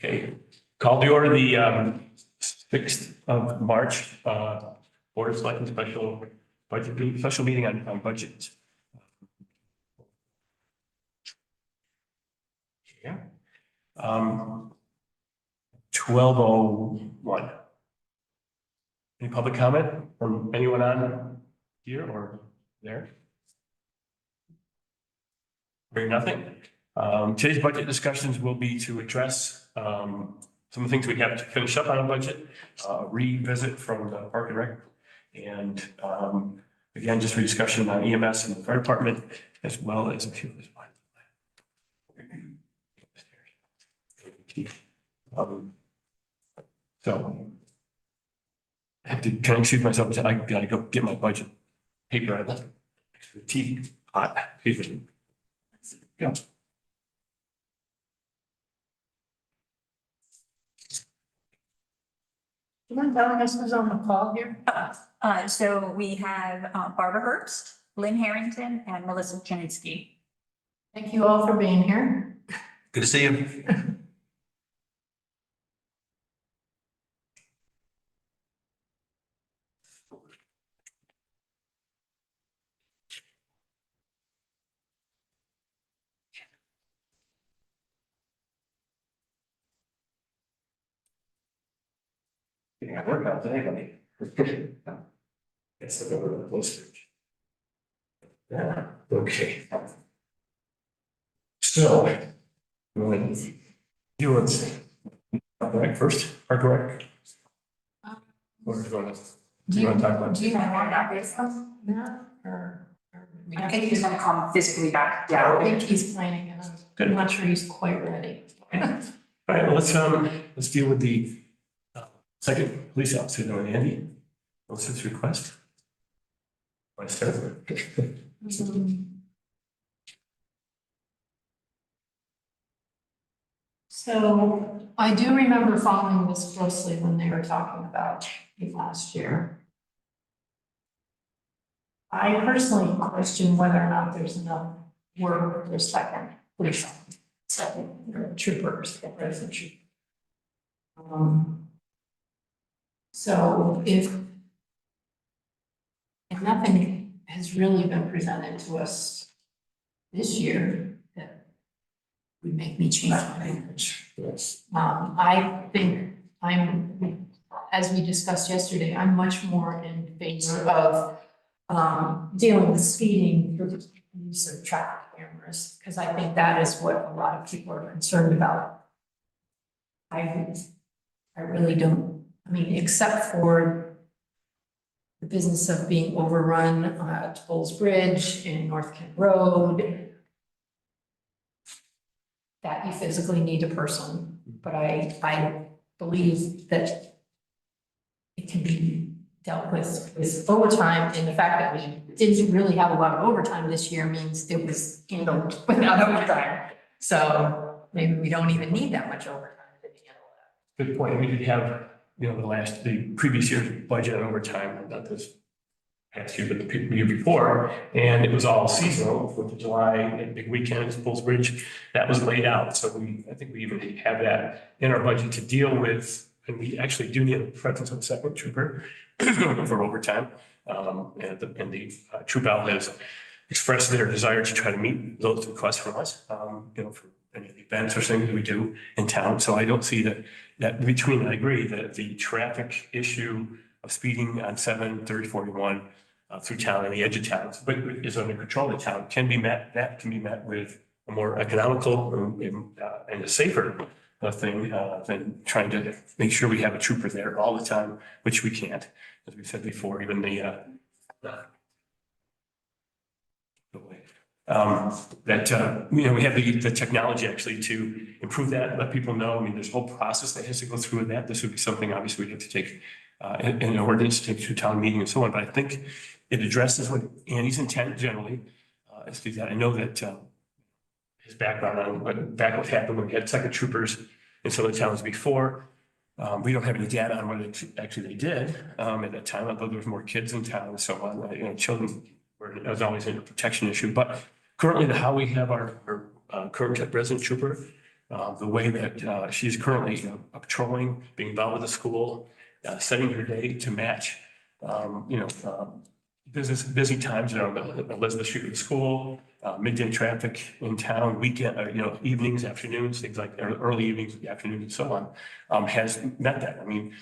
Okay, call to order the 6th of March, Board of Selectmen special meeting on budget. Yeah. 12:01. Any public comment from anyone on here or there? Hearing nothing. Today's budget discussions will be to address some of the things we have to finish up on a budget, revisit from the Park and Rec, and again, just a discussion on EMS and the fire department, as well as a few. So I have to, can I excuse myself? I gotta go get my budget paper. I left the tea pot. Excuse me. Yeah. Do you mind telling us who's on the call here? So we have Barbara Herbst, Lynn Harrington, and Melissa Janicki. Thank you all for being here. Good to see you. Getting a workout today, buddy. It's the number of the postage. Yeah, okay. So, you want to say, right first, Park and Rec? Or do you want to talk about? Do you want that based on that or? I think he's gonna come physically back I down. think he's planning and I'm not sure he's quite ready. All right, well, let's deal with the second police officer, though, Andy. What's his request? Want to start? So I do remember following this closely when they were talking about it last year. I personally question whether or not there's enough work for second police officer, second troopers, present trooper. So if nothing has really been presented to us this year that would make me change my language. Yes. I think as we discussed yesterday, I'm much more in favor of dealing with speeding through the use of traffic cameras, because I think that is what a lot of people are concerned about. I really don't, I mean, except for the business of being overrun at Bulls Bridge and North Kent Road, that you physically need a person, but I believe that it can be dealt with overtime, and the fact that we didn't really have a lot of overtime this year means it was handled without overtime. So maybe we don't even need that much overtime to handle that. Good point. We did have, the previous year's budget on overtime, not this past year, but the year before, and it was all seasonal with the July and big weekends, Bulls Bridge, that was laid out. So I think we even have that in our budget to deal with, and we actually do need a presence of a second trooper for overtime. And the troop out has expressed their desire to try to meet those requests from us, for any of the events or things that we do in town. So I don't see that between, I agree that the traffic issue of speeding on 7, 30, 41 through town and the edge of town, but is under control of town, can be met with a more economical and a safer thing than trying to make sure we have a trooper there all the time, which we can't, as we said before, even we have the technology actually to improve that, let people know. I mean, there's a whole process that has to go through with that. This would be something obviously we have to take an ordinance to take to town meeting and so on. But I think it addresses what Andy's intent generally is to do that. I know that his background on what happened when we had second troopers in some of the towns before. We don't have any data on what actually they did at that time, although there was more kids in town and so on. Children was always a protection issue. But currently, how we have our current resident trooper, the way that she's currently patrolling, being involved with the school, setting her day to match, busy times, Elizabeth Street with the school, midday traffic in town, weekend, evenings, afternoons, things like early evenings, afternoons, and so on, has met that. I mean,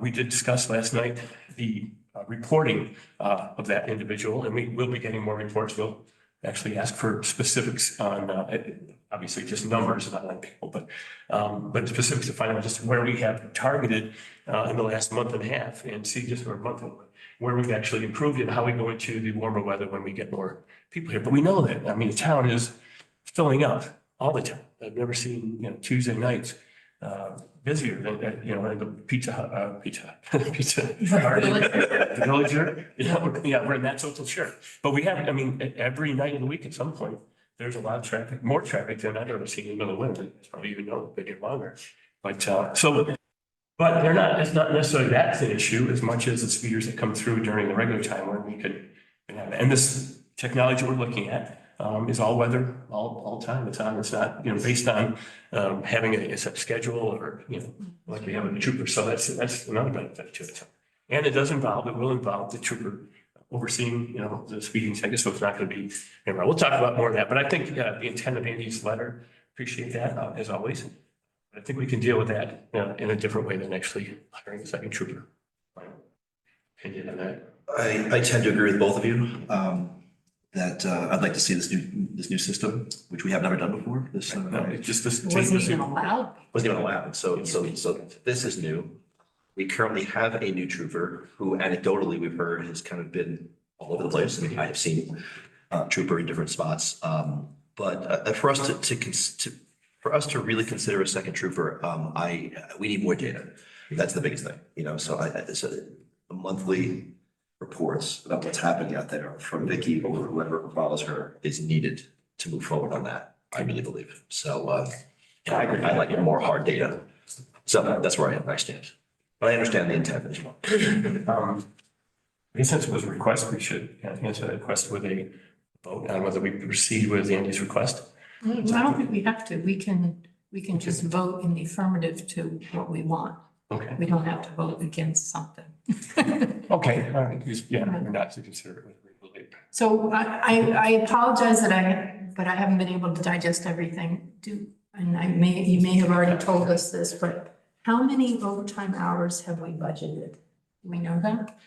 we did discuss last night the reporting of that individual, and we will be getting more reports. We'll actually ask for specifics on, obviously just numbers, not on people, but specifics to find out just where we have targeted in the last month and a half, and see just for a month where we've actually improved and how we go into the warmer weather when we get more people here. But we know that, I mean, the town is filling up all the time. I've never seen, Tuesday nights busier than, in the pizza, the Villager, we're in that social share. But we have, I mean, every night of the week at some point, there's a lot of traffic, more traffic than I've ever seen in the middle of winter. It's probably even been here longer. But but it's not necessarily that's an issue as much as the speeders that come through during the regular time when we can have it. And this technology we're looking at is all weather, all time. It's not, based on having a set schedule or, like we have with the trooper. So that's another benefit to it. And it will involve the trooper overseeing, the speeding tickets. So it's not going to be, we'll talk about more of that. But I think the intent of Andy's letter, appreciate that as always. I think we can deal with that in a different way than actually hiring a second trooper. My opinion on that. I tend to agree with both of you, that I'd like to see this new system, which we have never done before. It's just this. Wasn't even allowed. Wasn't even allowed. So this is new. We currently have a new trooper who anecdotally we've heard has kind of been all over the place. I mean, I have seen trooper in different spots. But for us for us to really consider a second trooper, we need more data. That's the biggest thing, so the monthly reports about what's happening out there from Vicky or whoever follows her is needed to move forward on that. I really believe. So, I agree. I'd like more hard data. So that's where I stand. But I understand the intent as well. I guess since it was a request, we should answer that request with a vote on whether we proceed with Andy's request. I don't think we have to. We can just vote in the affirmative to what we want. Okay. We don't have to vote against something. Okay, all right, we're not to consider it. So I apologize but I haven't been able to digest everything. And you may have already told us this, but how many overtime hours have we budgeted? Do we know that?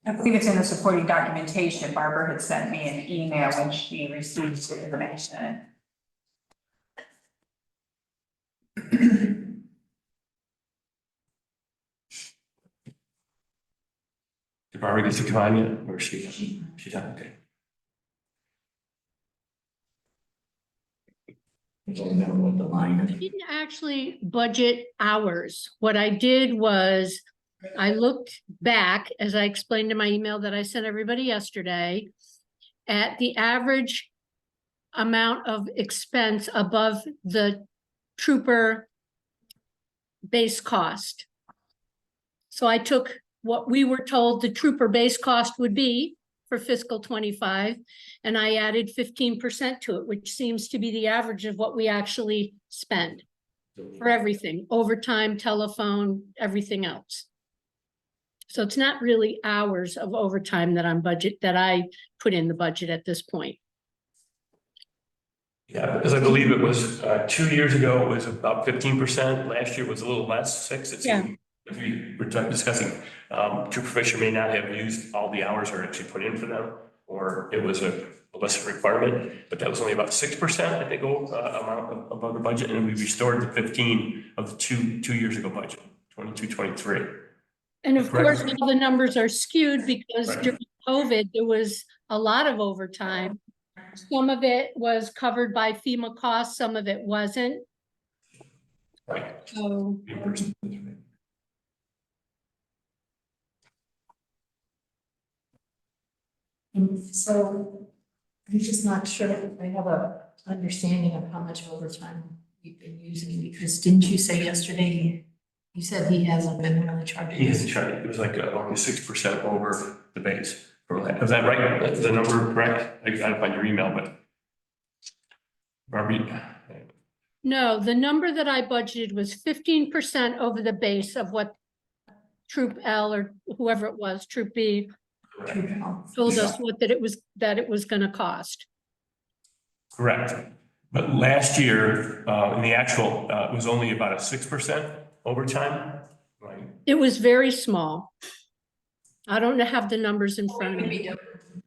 I believe it's in the supporting documentation. Barbara had sent me an email when she received the information. Did Barbara get to come on yet, or she's on, okay. I don't remember what the line I is. didn't actually budget hours. What I did was I looked back, as I explained in my email that I sent everybody yesterday, at the average amount of expense above the trooper base cost. So I took what we were told the trooper base cost would be for fiscal 25, and I added 15% to it, which seems to be the average of what we actually spend for everything, overtime, telephone, everything else. So it's not really hours of overtime that I put in the budget at this point. Yeah, because I believe it was 2 years ago, it was about 15%. Last year was a little less, 6%. It seemed, if we were discussing, trooper Fisher may not have used all the hours or actually put in for them, or it was a lesser requirement, but that was only about 6%, I think, amount above the budget, and we restored the 15 of the two years ago budget, 22, 23. And of course, all the numbers are skewed because during COVID, there was a lot of overtime. Some of it was covered by FEMA costs, some of it wasn't. Right. So, So I'm just not sure I have a understanding of how much overtime we've been using, because didn't you say yesterday, you said he hasn't been really charging? He hasn't charged, it was like only 6% over the base. Is that right? Is the number correct? I gotta find your email, but. Barbie, No, the number that I budgeted was 15% over the base of what Troop L or whoever it was, Troop B, told us that it was gonna cost. Correct. But last year, in the actual, it was only about a 6% overtime, right? It was very small. I don't have the numbers in front of me.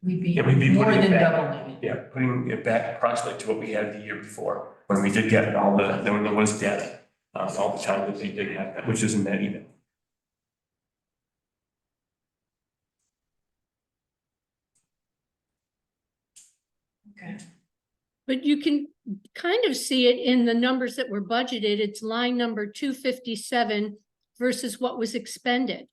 We'd be Yeah, we'd be more putting it than back. doubling it. Yeah, putting it back approximately to what we had the year before, when we did get all the, when there was data, all the time that they did have that, which is in that email. Okay. But you can kind of see it in the numbers that were budgeted. It's line number 257 versus what was expended.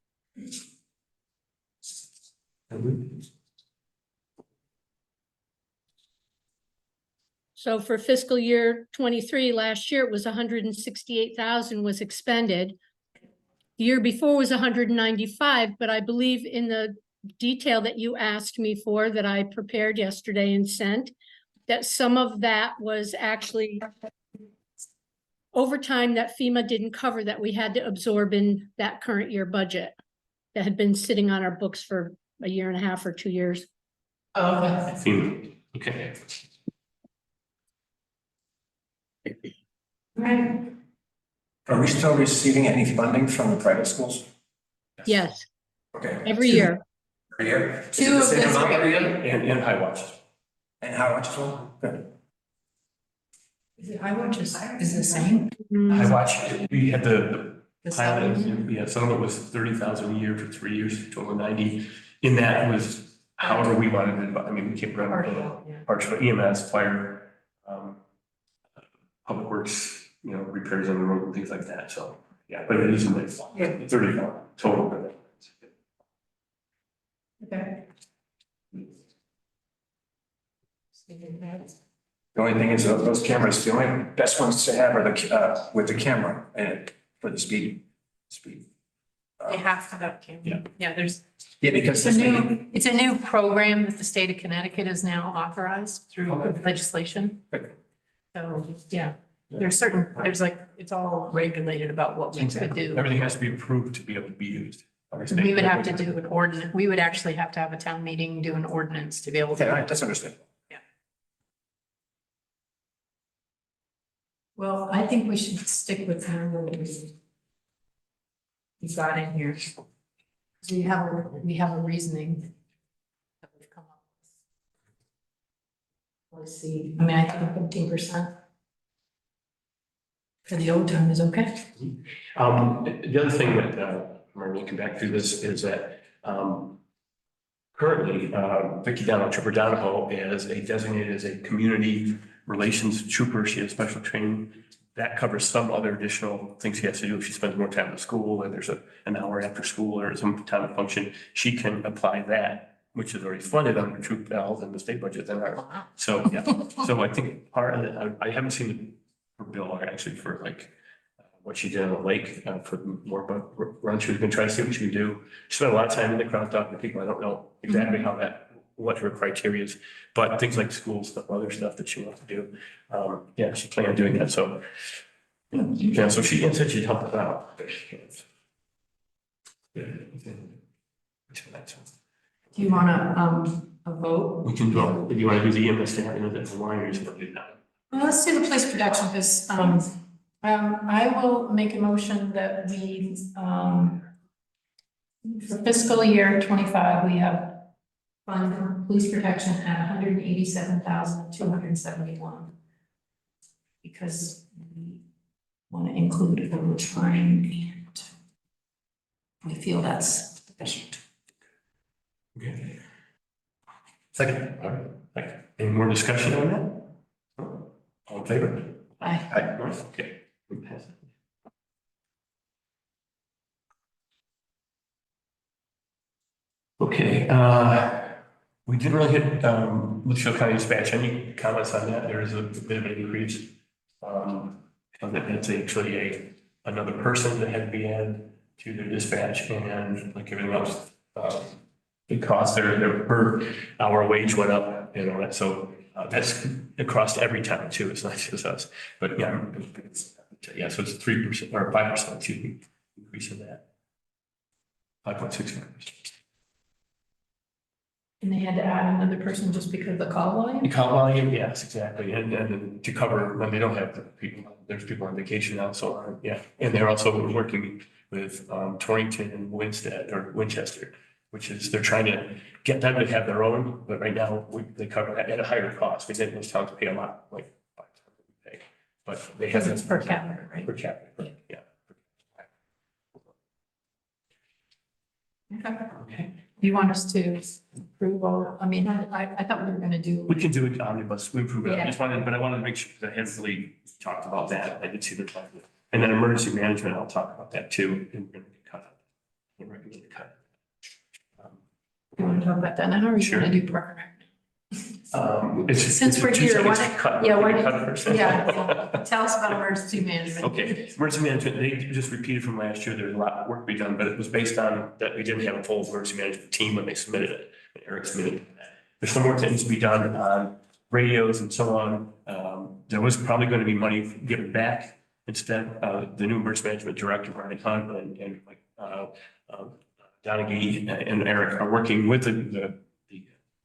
So for fiscal year 23, last year it was 168,000 was expended. The year before was 195, but I believe in the detail that you asked me for that I prepared yesterday and sent, that some of that was actually overtime that FEMA didn't cover that we had to absorb in that current year budget that had been sitting on our books for a year and a half or 2 years. Okay. Okay. Right. Are we still receiving any funding from the private schools? Yes, Okay. every year. Every year? Is it Two the of same this amount every year. year? And high watch. And how much as well? Good. Is it, I watch is the same? High watch, we had the The pilot, settlement? yeah, settlement was 30,000 a year for 3 years, total 90. In that was however we wanted it, but I mean, we kept running Partial, yeah. partial EMS, fire, public works, repairs on the road and things like that, so, yeah, but it is in the 30 total. Okay. The only thing is those cameras, the only best ones to have are the, with the camera and for the speed. They have to have camera. Yeah. Yeah, there's, Yeah, because it's a new program that the state of Connecticut is now authorized through legislation. Okay. So, yeah, there's like, it's all regulated about what we could do. Everything has to be approved to be able to be used. We would have to do an ordinance, we would actually have to have a town meeting, do an ordinance to be able Okay, all right, to. that's understandable. Well, I think we should stick with what we got in here. So we have a reasoning that we've come up with. Let's see, I mean, I think 15% for the overtime is okay. The other thing that, I'm looking back through this is that, currently, Vicki Trooper Donahoe is designated as a community relations trooper. She has special training that covers some other additional things she has to do. If she spends more time in school and there's an hour after school or some time of function, she can apply that, which is already funded under Troop L and the state budget than our. Wow. So, yeah, so I think part of it, I haven't seen her bill actually for like what she did on the lake, for more about run. She was gonna try to see what she can do. She spent a lot of time in the crowd talking to people. I don't know exactly how what her criteria is, but things like school stuff, other stuff that she wants to do. Yeah, she planned on doing that, so. Yeah, so she said she'd help us out. Yeah. Do you want a vote? We can do, if you want to do the EMS thing, I know that's a line, or just want to do that. Well, let's do the police protection, because, I will make a motion that we, for fiscal year 25, we have fund police protection at 187,271. Because we want to include overtime and we feel that's sufficient. Okay. Second, all right, thank you. Any more discussion on that? All in favor? Aye. Okay. We pass it. Okay, we didn't really hit, Litchfield County Dispatch. Any comments on that? There is a bit of an increase. That's actually another person that had to be added to their dispatch, and like everything else, it costs their per hour wage went up and all that. So That's across every town too. It's not just us, but yeah, yeah, so it's 3% or 5%, excuse me, increase in that. 5.6%. And they had to add another person just because of the call volume? The call volume, yes, exactly, and then to cover when they don't have the people, there's people on vacation now, so, yeah. And they're also working with Torrington and Winchester, which is, they're trying to get them to have their own, but right now, they cover that at a higher cost, because those towns pay a lot, like 5 times what we pay. But they have. Because it's per capita, right? Per capita, yeah. Okay. Do you want us to approve all, I mean, I thought we were gonna do. We can do it omnibus, we approve it, I Yeah. just wanted, but I wanted to make sure, that I hadn't really talked about that, I did see the plan. And then emergency management, I'll talk about that too, and we're gonna get cut out. We're recommended cut. You wanna talk about that now, or are you Sure. gonna do park and rec? Since we're here, why don't- yeah, why don't- Cut first. Yeah, tell us about emergency management. Okay, emergency management, they just repeated from last year, there's a lot of work to be done, but it was based on that we didn't have a full emergency management team when they submitted it. When Eric submitted it. There's some work that needs to be done on radios and so on. There was probably going to be money given back instead. The new emergency management director, Brian Hunt, and Donaghy and Eric are working with the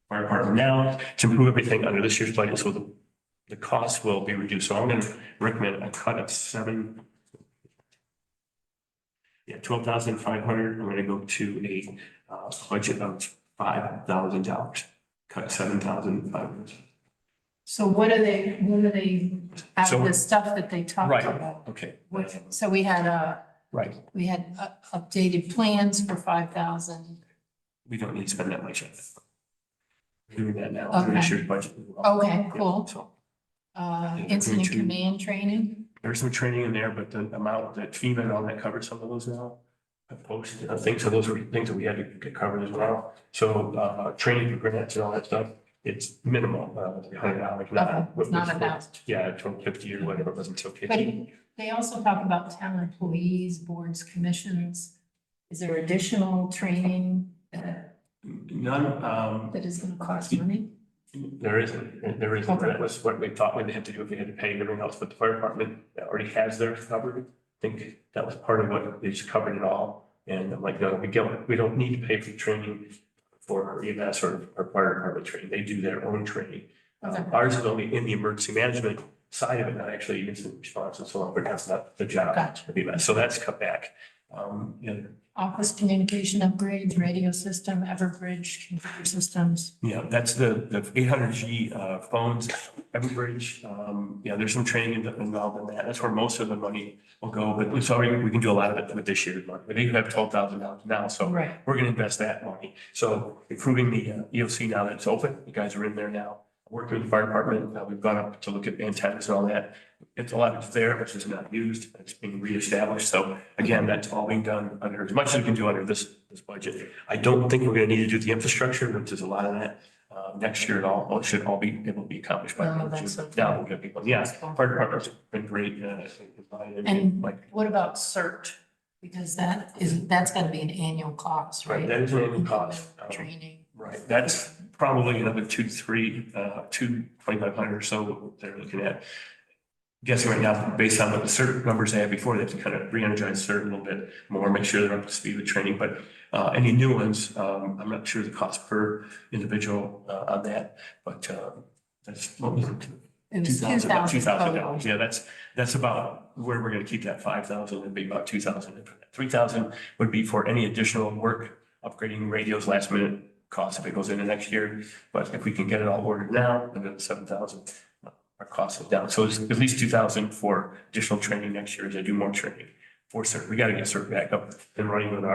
fire department now to improve everything under this year's budget, so the cost will be reduced. So I'm going to recommend a cut of 12,500. I'm going to go to a budget of $5,000. Cut 7,500. So what are they, out So- of the stuff that they talked Right. about? Okay. So we had Right. updated plans for 5,000. We don't need to spend that much on it. We're doing that now. under this Okay. year's budget. as well. Okay, Yeah, cool. So Incident to- command training. there's some training in there, but the amount that FEMA and all that covered some of those now. I posted, I think, so those were things that we had to get covered as well. So, training for grants and all that stuff, it's minimal, $100. Okay, it's not 1,000. Yeah, 250 or whatever, it wasn't so But fifty. they also talk about town employees, boards, commissions. Is there additional training None, that is gonna cost money? there isn't, that was what we thought we'd have to do if we had to pay everything else, but the fire department already has theirs covered. I think that was part of what they just covered it all, and I'm like, no, we don't need to pay for training for our EMS or our fire department training, they do their own training. Okay. Ours is only in the emergency management side of it, not actually incident response and so on, but that's not the job Gotcha. of EMS, so that's cut back. Office communication upgrades, radio system, Everbridge, computer systems. Yeah, that's the 800G phones, Everbridge. Yeah, there's some training involved in that. That's where most of the money will go, but it's already, we can do a lot of it with this year's money. But they have $12,000 now, so Right. we're going to invest that money. So improving the EOC now that it's open, you guys are in there now. Working with the fire department, we've gone up to look at antennas and all that. It's a lot of it's there, which is not used. It's being reestablished. So again, that's all being done under, as much as we can do under this budget. I don't think we're going to need to do the infrastructure, which is a lot of that. Next year, it should all be able to be accomplished by. Oh, that's June. okay. Now we'll get people, yeah, fire department's been great. And Like, what about CERT? Because that's gotta be an annual cost, right, right? that is an annual cost. Training. Right, that's probably another 2,500 or so they're looking at. Guessing right now, based on what the certain numbers they had before, they have to kind of re-energize CERT a little bit more, make sure they're up to speed with training, but any new ones, I'm not sure the cost per individual on that, but that's what was it? It was $2,000 $2,000. Yeah, that's about where we're gonna keep that 5,000, it'd be about 2,000. 3,000 would be for any additional work, upgrading radios last minute cost if it goes into next year. But if we can get it all ordered now, then it's 7,000, our costs are down. So it's at least 2,000 for additional training next year as I do more training for CERT. We gotta get CERT back up and running with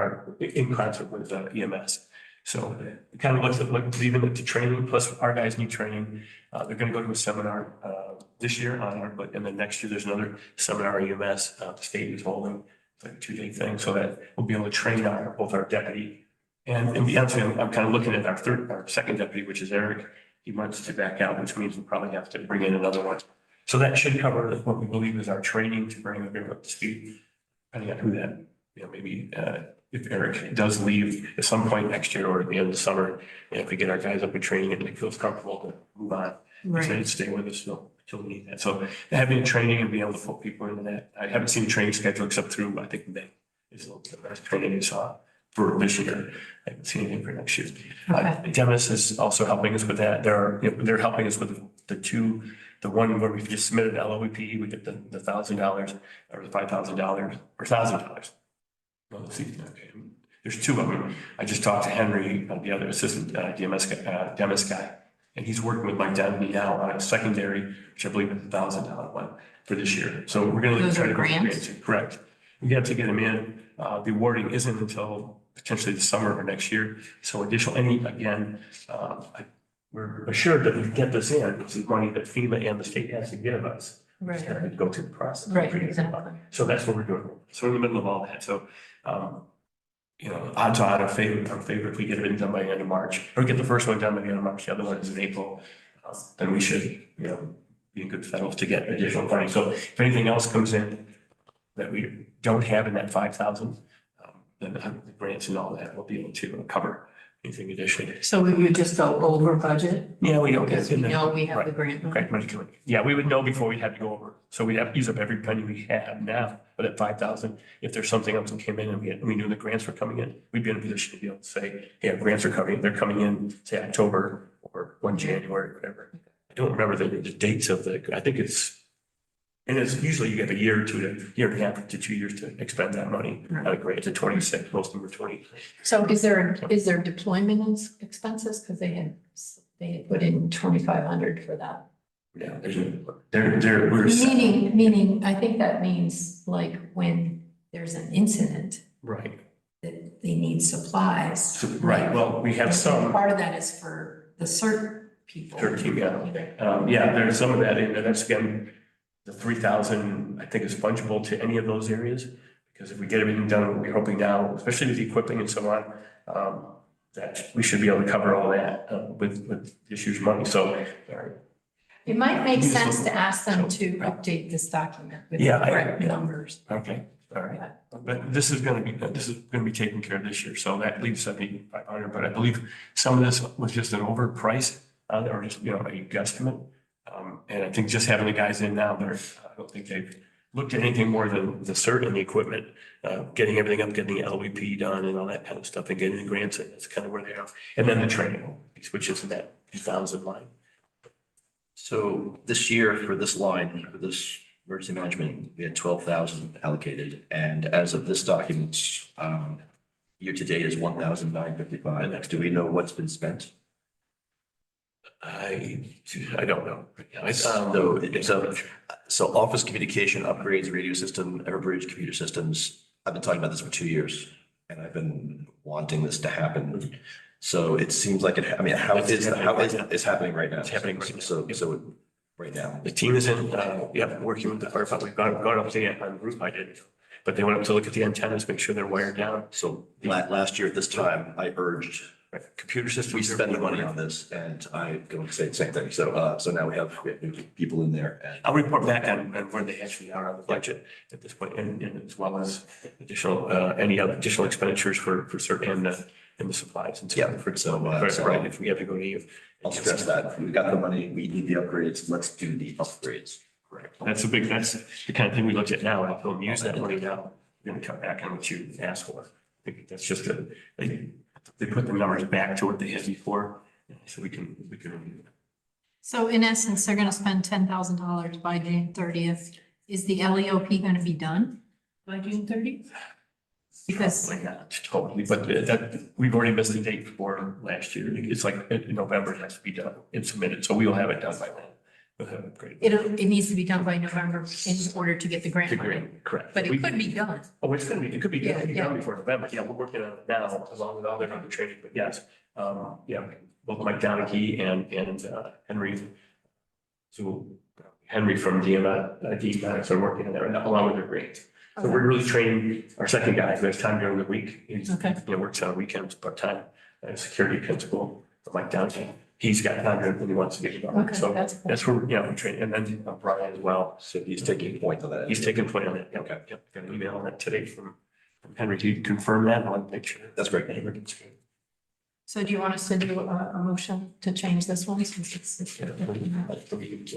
in concert with EMS. So it kind of looks like even the training, plus our guys need training. They're gonna go to a seminar this year on our, but and then next year there's another seminar EMS, the state is holding. It's like a 2-day thing, so that we'll be able to train both our deputy and to be honest with you, I'm kind of looking at our second deputy, which is Eric. He wants to back out, which means we'll probably have to bring in another one. So that should cover what we believe is our training to bring them up to speed. Depending on who that, maybe if Eric does leave at some point next year or at the end of the summer, and if we get our guys up in training and he feels comfortable to move on, He said he'd stay with us till we need that. So having training and being able to put people into that, I haven't seen a training schedule except through, I think, May is the best training you saw for this year. I haven't seen anything for next year. Okay. Demis is also helping us with that. They're helping us with the one where we just submitted LOEP, we get the $1,000 or the $5,000 or $1,000. Well, let's see, okay, there's two of them. I just talked to Henry, the other assistant Demis guy, and he's working with Mike Downey now on a secondary, which I believe is $1,000 one for this year. So we're gonna Those try are to go for grants? Correct. We have to get them in. The awarding isn't until potentially the summer or next year. So we're assured that we get this in. This is money that FEMA and the state has to give us. Right. To go through the process. Right, exactly. So that's what we're doing. So we're in the middle of all that. So, odds on, I'm favor if we get it done by the end of March, or get the first one done by the end of March, the other one is in April. Then we should, be in good federal to get additional funding. So if anything else comes in that we don't have in that 5,000, then the grants and all that will be able to cover anything additionally. So we would just go over budget? Yeah, we don't get Because it we in there. know we have the Right. grant. money. Correct, money coming. Yeah, we would know before we had to go over. So we'd have to use up every penny we have now, but at 5,000, if there's something else that came in and we knew the grants were coming in, we'd be in a position to be able to say, hey, our grants are coming, they're coming in, say October or 1 January, whatever. I don't remember the dates of I think and it's usually you have a year and a half to 2 years to expend that money. Out of grants at 26, most of them were 20. So is there deployment expenses? Because they had put in 2,500 for that. Yeah, we're. Meaning, I think that means like when there's an incident Right, that they need supplies. right. Well, we have some. Part of that is for the CERT people. 13, yeah. There's some of that in there. That's again, the 3,000, I think is fungible to any of those areas. Because if we get everything done, we're hoping now, especially with the equipping and so on, that we should be able to cover all that with this year's money. So, It might make Use sense the- to ask them to update this document with the Yeah, correct yeah. numbers. okay, all right. Yeah. But this is gonna be taken care of this year. So that leaves 7,500. But I believe some of this was just an overprice or just, a guesstimate. And I think just having the guys in now, I don't think they've looked at anything more than the CERT and the equipment, getting everything up, getting the LVP done and all that kind of stuff and getting the grants in. That's kind of where they are. And then the training, which is in that 2,000 line. So this year for this line, for this emergency management, we had 12,000 allocated. And as of this document, year to date is 1,955. Do we know what's been spent? I don't know. So office communication upgrades, radio system, Everbridge computer systems. I've been talking about this for 2 years and I've been wanting this to happen. So it seems like it's happening right now. It's happening right now. So right now. The team is in, working with the fire department. We've gone up to the roof. I did. But they went up to look at the antennas, make sure they're wired down. So last year at this time, I urged Computer systems. we spend the money on this and I going to say the same thing. So now we have new people in there and I'll report back on where they actually are on the budget at this point, and as well as any other additional expenditures for certain and the supplies and so Yeah, on. so, Right, if we have to go to you. I'll stress that. We've got the money. We need the upgrades. Let's do the upgrades. Correct. That's the kind of thing we looked at now. If they'll use that money now, we're going to cut back on what you asked for. I think that's just they put the numbers back to what they had before, so we can review it. So in essence, they're gonna spend $10,000 by June 30th. Is the LEOP gonna be done by June 30th? Because, Like that, totally, but we've already missed the date for last year. It's like in November, it has to be done and submitted, so we'll have it done by then. We'll have it great. it needs to be done by November in order to get the grant The money. grant, correct. But it could be done. Oh, it could be Yeah, yeah. done before November. Yeah, we're working on it now along with all their other training, but yes. Both Mike Donaghy and Henry. So Henry from DMS are working on that right now along with their grant. So we're really training our second guy who has time during the week. He's, Okay. works on weekends part-time, security principal, Mike Donaghy. He's got time and he wants to get involved. Okay, So that's cool. that's where, we train. And then Brian as well. So he's taking point on that. He's taking point on it. Okay. Yep. Got an email on that today from Henry to confirm that. I want to make sure. That's great. Everything's good. So do you want us to do a motion to change this one since it's?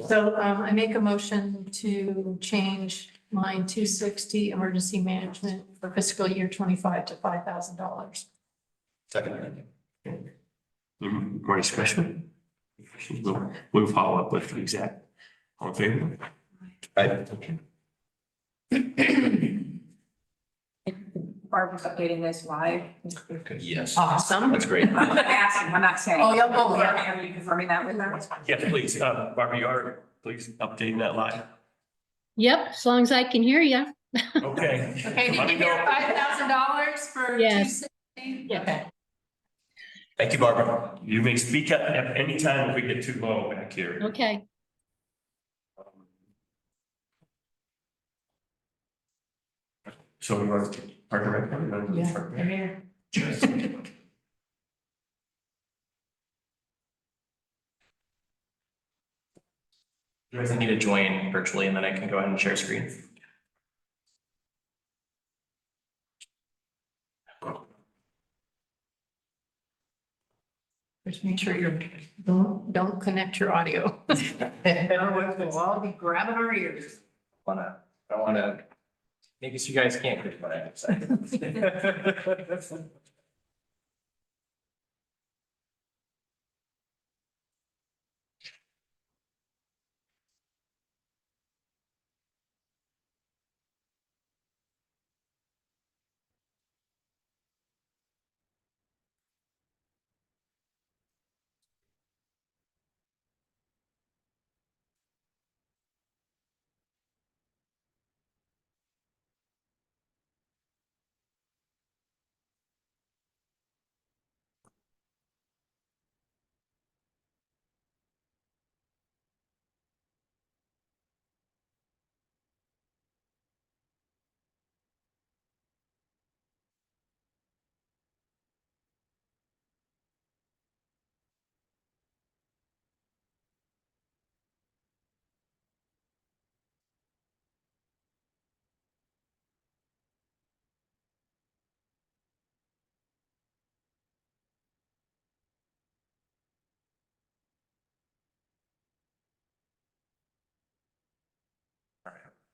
So I make a motion to change line 260 emergency management for fiscal year 25 to $5,000. Second. More discussion? We'll follow up with the exact, all in favor? Barbara's updating this live. Yes. Awesome. That's great. I'm not asking, I'm not saying. Oh, yeah, oh, yeah. Are you confirming that with her? Yes, please, Barbara, you are, please update that live. Yep, as long as I can hear you. Okay. Okay, did Let you me know. hear $5,000 for Yes. 260? Yeah. Okay. Thank you, Barbara. You may speak up at any time if we get too low back here. Okay. So you want to park the record? Yeah, I'm here. You guys need to join virtually and then I can go ahead and share screen. Just make sure you're, don't connect your audio. We'll all be grabbing our ears. I wanna make it so you guys can't hear what I have to say.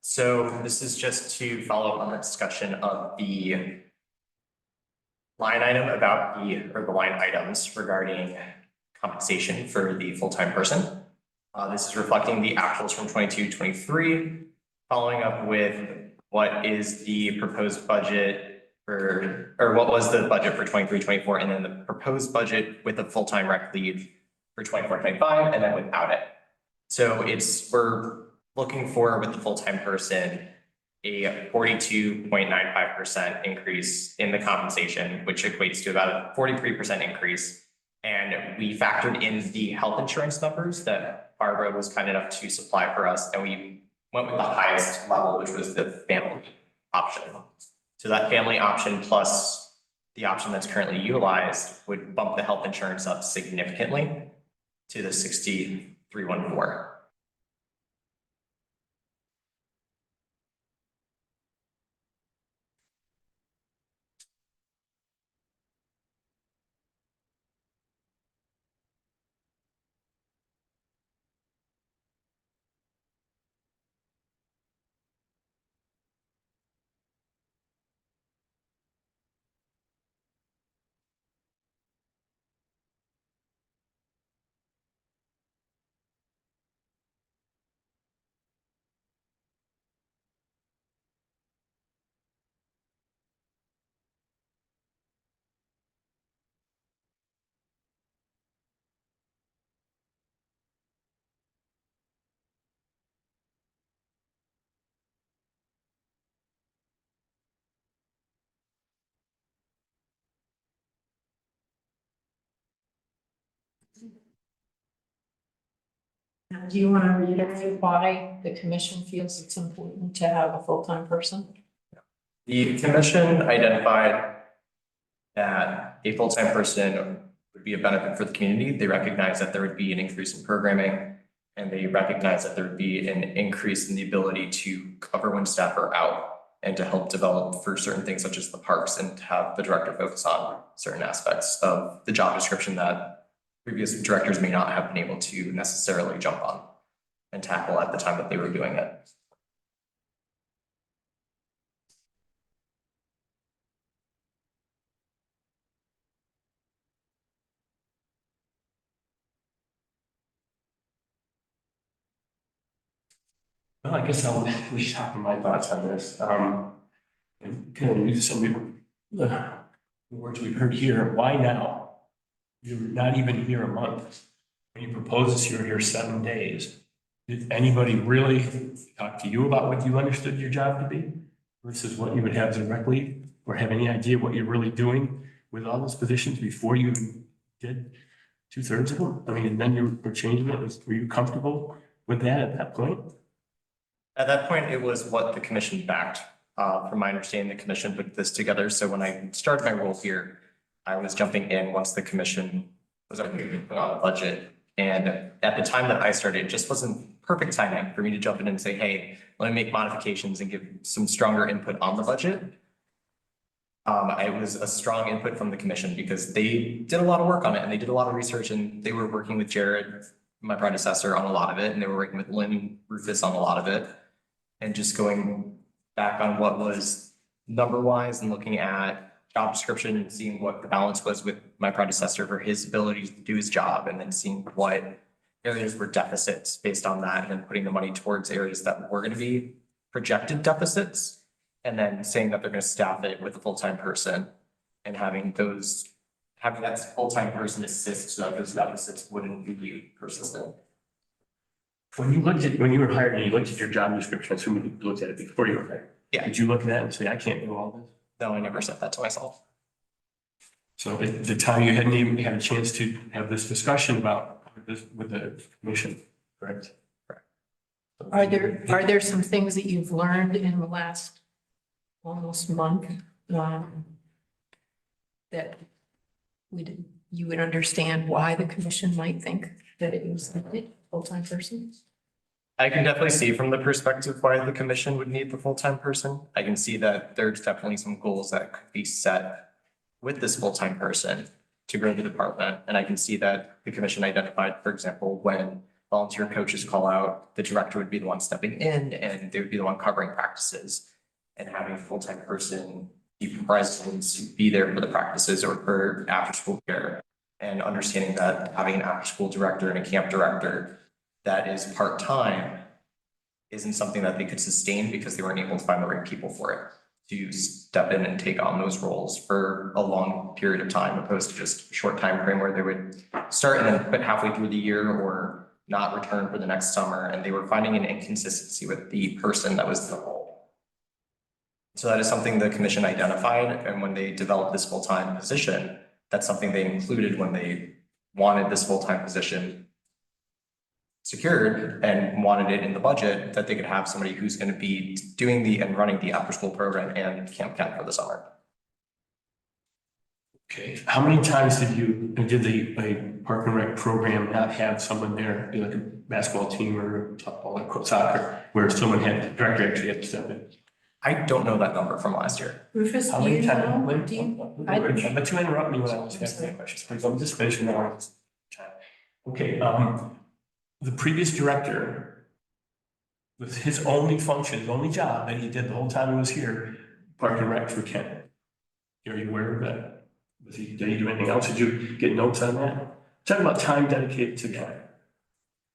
So this is just to follow up on the discussion of the line item about the line items regarding compensation for the full-time person. This is reflecting the actuals from 22-23, following up with what is the proposed budget or what was the budget for 23-24, and then the proposed budget with a full-time rec lead for 24-25, and then without it. So we're looking for, with the full-time person, a 42.95% increase in the compensation, which equates to about a 43% increase. And we factored in the health insurance numbers that Barbara was kind enough to supply for us, and we went with the highest level, which was the family option. So that family option plus the option that's currently utilized would bump the health insurance up significantly to the 6314. Now, do you want to reiterate why the commission feels it's important to have a full-time person? The commission identified that a full-time person would be a benefit for the community. They recognize that there would be an increase in programming, and they recognize that there would be an increase in the ability to cover when staff are out. and to help develop for certain things such as the parks and to have the director focus on certain aspects of the job description that previous directors may not have been able to necessarily jump on and tackle at the time that they were doing it. Well, I guess I'll leave top of my thoughts on this. And kind of use some of the words we've heard here. Why now? You're not even here a month. When you proposed this, you were here 7 days. Did anybody really talk to you about what you understood your job to be versus what you would have directly, or have any idea what you're really doing with all those positions before you did 2/3 of them? I mean, and then you were changing it. Were you comfortable with that at that point? At that point, it was what the commission backed. From my understanding, the commission put this together. So when I started my role here, I was jumping in once the commission was already put on a budget. And at the time that I started, it just wasn't perfect timing for me to jump in and say, hey, let me make modifications and give some stronger input on the budget. It was a strong input from the commission because they did a lot of work on it and they did a lot of research and they were working with Jared, my predecessor, on a lot of it, and they were working with Lynn Rufus on a lot of it. And just going back on what was number wise and looking at job description and seeing what the balance was with my predecessor for his ability to do his job, and then seeing what areas were deficits based on that, and then putting the money towards areas that were going to be projected deficits, and then saying that they're going to staff it with a full-time person and having that full-time person assist so that those deficits wouldn't be persistent. When you were hired and you looked at your job description, assuming you looked at it before you were hired. Yeah. Did you look at that and say, I can't do all this? No, I never said that to myself. So at the time you hadn't even had a chance to have this discussion about this with the commission, correct? Are there some things that you've learned in the last almost month, that you would understand why the commission might think that it was needed, full-time person? I can definitely see from the perspective why the commission would need the full-time person. I can see that there's definitely some goals that could be set with this full-time person to grow the department. And I can see that the commission identified, for example, when volunteer coaches call out, the director would be the one stepping in and they would be the one covering practices. And having a full-time person be present to be there for the practices or for after-school care. And understanding that having an after-school director and a camp director that is part-time isn't something that they could sustain because they weren't able to find the right people for it to step in and take on those roles for a long period of time, opposed to just a short time frame where they would start and then quit halfway through the year or not return for the next summer. And they were finding an inconsistency with the person that was the role. So that is something the commission identified. And when they developed this full-time position, that's something they included when they wanted this full-time position secured and wanted it in the budget, that they could have somebody who's going to be doing and running the after-school program and Camp Kent for the summer. Okay, how many times did the Park and Rec program not have someone there, like a basketball team or softball or soccer, where someone had, the director actually had to step in? I don't know that number from last year. Rufus, How do many you times? know? Do you? I but you interrupt me when I was asking that question, please. I'm just finishing now. Okay, the previous director, with his only function, his only job that he did the whole time he was here, Park and Rec for Kent. Are you aware of that? Did he do anything else? Did you get notes on that? Talk about time dedicated to that.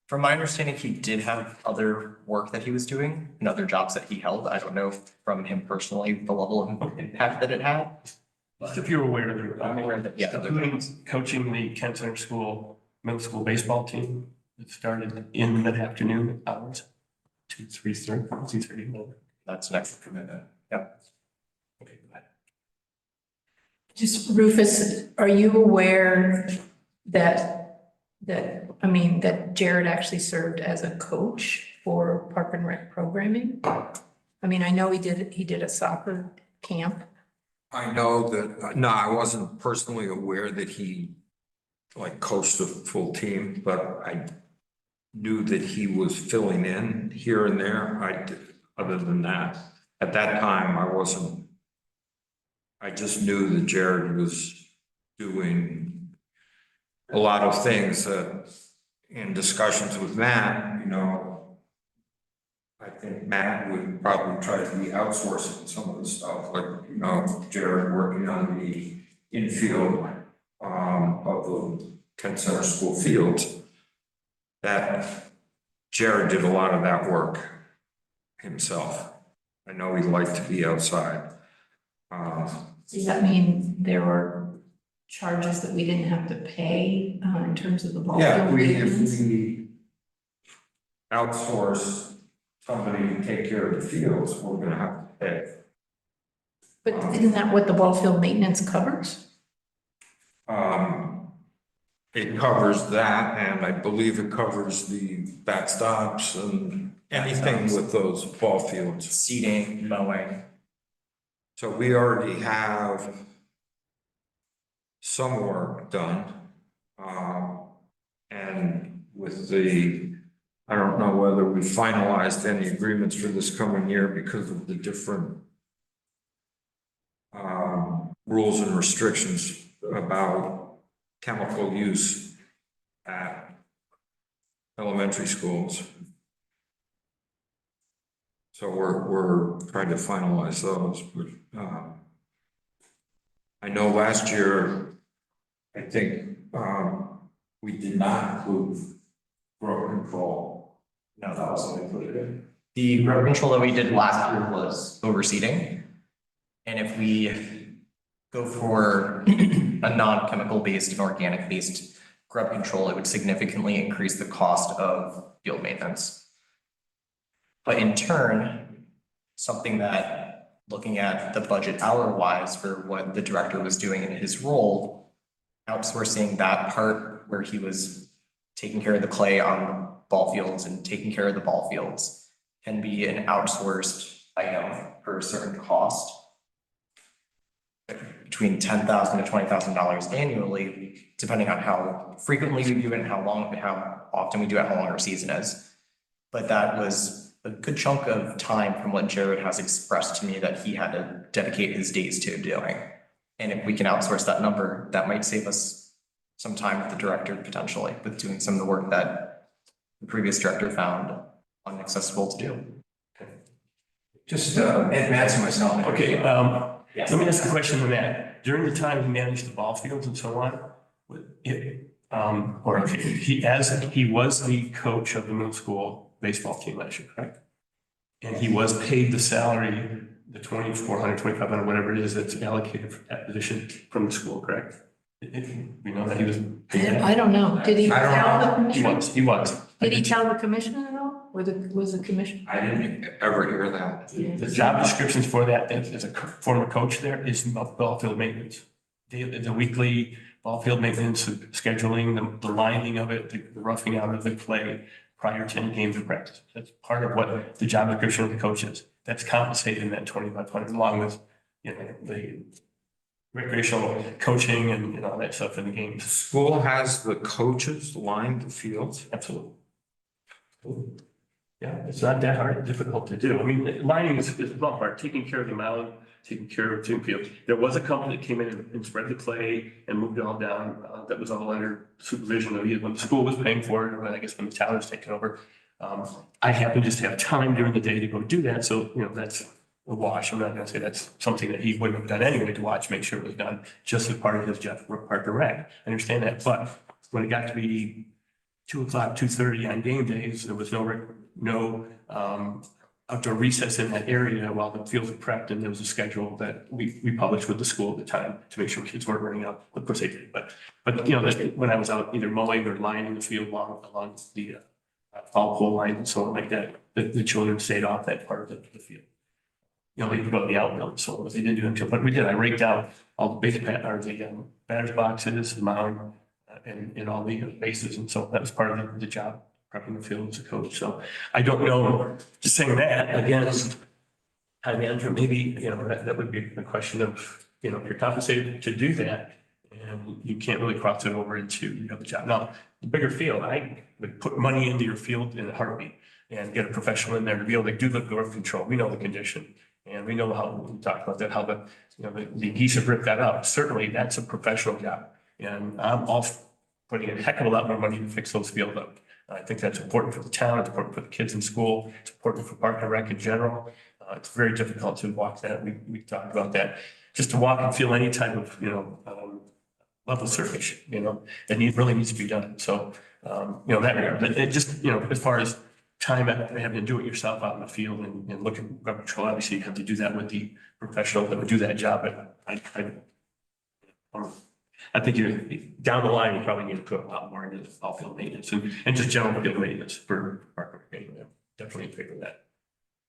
From my understanding, he did have other work that he was doing and other jobs that he held. I don't know from him personally the level of impact that it had. Just if you're aware of it. I'm aware that, yeah. Including coaching the Kent Center School middle school baseball team that started in the mid-afternoon hours, 2:30. That's an extra commitment. Yep. Okay, go ahead. Just Rufus, are you aware that Jared actually served as a coach for Park and Rec programming? I mean, I know he did a soccer camp. I know that, no, I wasn't personally aware that he coached a full team, but I knew that he was filling in here and there. Other than that, at that time, I just knew that Jared was doing a lot of things that in discussions with Matt, I think Matt would probably try to be outsourcing some of the stuff, like, Jared working on the infield of the Kent Center School fields. That Jared did a lot of that work himself. I know he liked to be outside. Does that mean there were charges that we didn't have to pay in terms of the ball Yeah, field if maintenance? we outsource somebody to take care of the fields, we're gonna have to pay. But isn't that what the ball field maintenance covers? It covers that, and I believe it covers the backstops and anything with those ball fields. Seating, mowing. So we already have some work done. And with I don't know whether we finalized any agreements for this coming year because of the different rules and restrictions about chemical use at elementary schools. So we're trying to finalize those, but I know last year, I think we did not include growth control. No, that wasn't included. The growth control that we did last year was overseeding. And if we go for a non-chemical based and organic based grub control, it would significantly increase the cost of field maintenance. But in turn, something that looking at the budget hour wise for what the director was doing in his role, outsourcing that part where he was taking care of the clay on ball fields and taking care of the ball fields can be an outsourced item for a certain cost. Between $10,000 to $20,000 annually, depending on how frequently we do it and how often we do it, how long our season is. But that was a good chunk of time from what Jared has expressed to me that he had to dedicate his days to doing. And if we can outsource that number, that might save us some time with the director potentially with doing some of the work that the previous director found inaccessible to do. Just Ed Matz and myself. Okay, let me ask a question on that. During the time he managed the ball fields and so on, he was the coach of the middle school baseball team last year, correct? And he was paid the salary, the 2,400, 2,500, whatever it is that's allocated for that position from the school, correct? We know that he was paid that. I don't know. Did he I don't tell the know. commissioner? He was. Did he tell the commissioner at all? Was the commission? I didn't ever hear that. The job descriptions for that, as a former coach there, is ball field maintenance. The weekly ball field maintenance, scheduling, the lining of it, the roughing out of the clay prior to any games of practice. That's part of what the job description of the coach is. That's compensated in that 2,500, along with, the recreational coaching and all that stuff in the games. School has the coaches line the fields. Absolutely. Yeah, it's not that hard, difficult to do. I mean, lining is the ball part, taking care of the mound, taking care of the field. There was a company that came in and spread the clay and moved it all down. That was all under supervision of either when the school was paying for it, or I guess when the town was taking over. I happen to just have time during the day to go do that. So, that's a wash. I'm not gonna say that's something that he wouldn't have done anyway to watch, make sure it was done just as part of his job, part of rec. I understand that. But when it got to be 2:00, 2:30 on game days, there was no outdoor recess in that area while the fields were prepped, and there was a schedule that we published with the school at the time to make sure kids weren't running out. Of course they did, but when I was out either mowing or lining the field along the foul pole line and so on like that, the children stayed off that part of the field. They could go to the outfield, so what they didn't do until, but we did. I raked out all the the batter's boxes, the mound, and all the bases, and so that was part of the job, prepping the field as a coach. So I don't know, just saying that, again, time management, maybe, that would be a question of, if you're compensated to do that, and you can't really cross it over into the job. Now, the bigger field, I would put money into your field in a heartbeat and get a professional in there to be able to do the growth control. We know the condition, And we know how, we talked about that, how the adhesive ripped that up. Certainly, that's a professional job. And I'm all for putting a heck of a lot more money to fix those fields up. I think that's important for the town, it's important for the kids in school, it's important for Park and Rec in general. It's very difficult to walk that, we talked about that. Just to walk and feel any type of, level surface, really needs to be done. So, that regard, but it just, as far as time having to do it yourself out in the field and look at web patrol, obviously you have to do that with the professional that would do that job, but I think you're down the line, you probably need to put a lot more into all field maintenance and just general field maintenance for Park and Rec. Definitely in favor of that.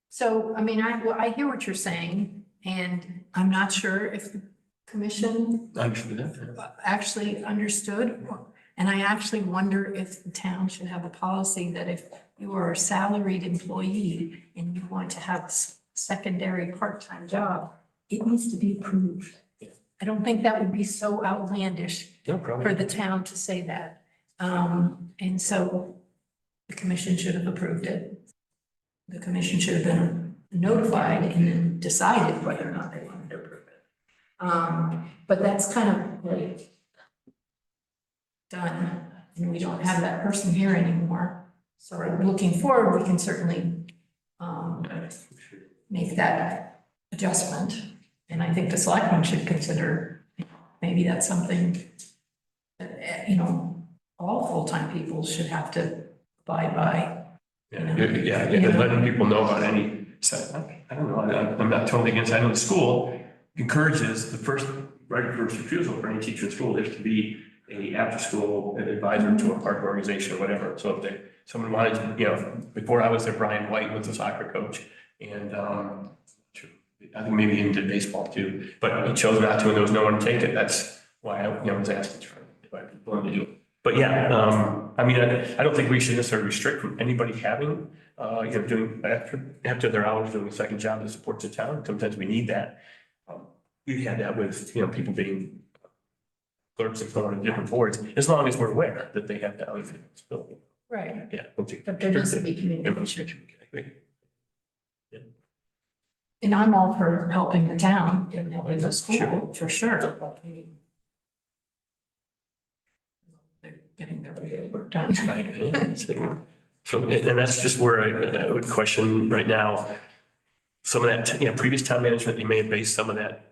So, I mean, I hear what you're saying, and I'm not sure if the commission I'm sure that. actually understood. And I actually wonder if the town should have a policy that if you are a salaried employee and you want to have a secondary part-time job, it needs to be approved. I don't think that would be so outlandish No problem. for the town to say that. And so the commission should have approved it. The commission should have been notified and then decided whether or not they wanted to approve it. But that's kind of like done, and we don't have that person here anymore. So looking forward, we can certainly make that adjustment. And I think the selectmen should consider, maybe that's something that, all full-time people should have to abide by. And letting people know about any, so, I don't know, I'm not totally against, I know the school encourages the first, right of first refusal for any teacher in school is to be a after-school advisor to a park organization or whatever. So if someone wanted to, before I was there, Brian White was a soccer coach, and I think maybe he did baseball too, but he chose not to, and there was no one to take it. That's why I was asking if I'd be willing to do it. But yeah, I mean, I don't think we should necessarily restrict from anybody having, doing after their hours doing a second job that supports the town. Sometimes we need that. We've had that with, people being clerks and going on different boards, as long as we're aware that they have that other responsibility. Right. Yeah. But there needs to be communication. I agree. And I'm all for helping the town and helping the school, Sure. for sure. They're getting their work done. So, and that's just where I would question right now, some of that, previous town management, they may have based some of that,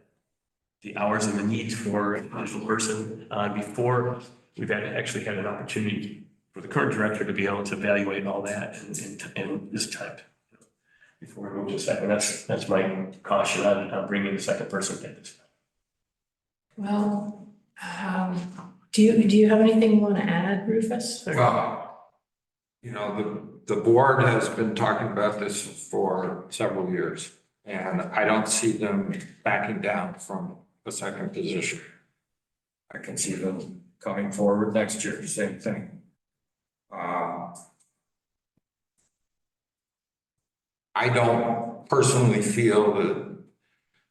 the hours and the needs for an individual person before we've actually had an opportunity for the current director to be able to evaluate all that and this time. Before we move to a second, that's my caution on bringing the second person at this time. Well, do you have anything you want to add, Rufus? Or- Well, the board has been talking about this for several years, and I don't see them backing down from a second position. I can see them coming forward next year, same thing. I don't personally feel that,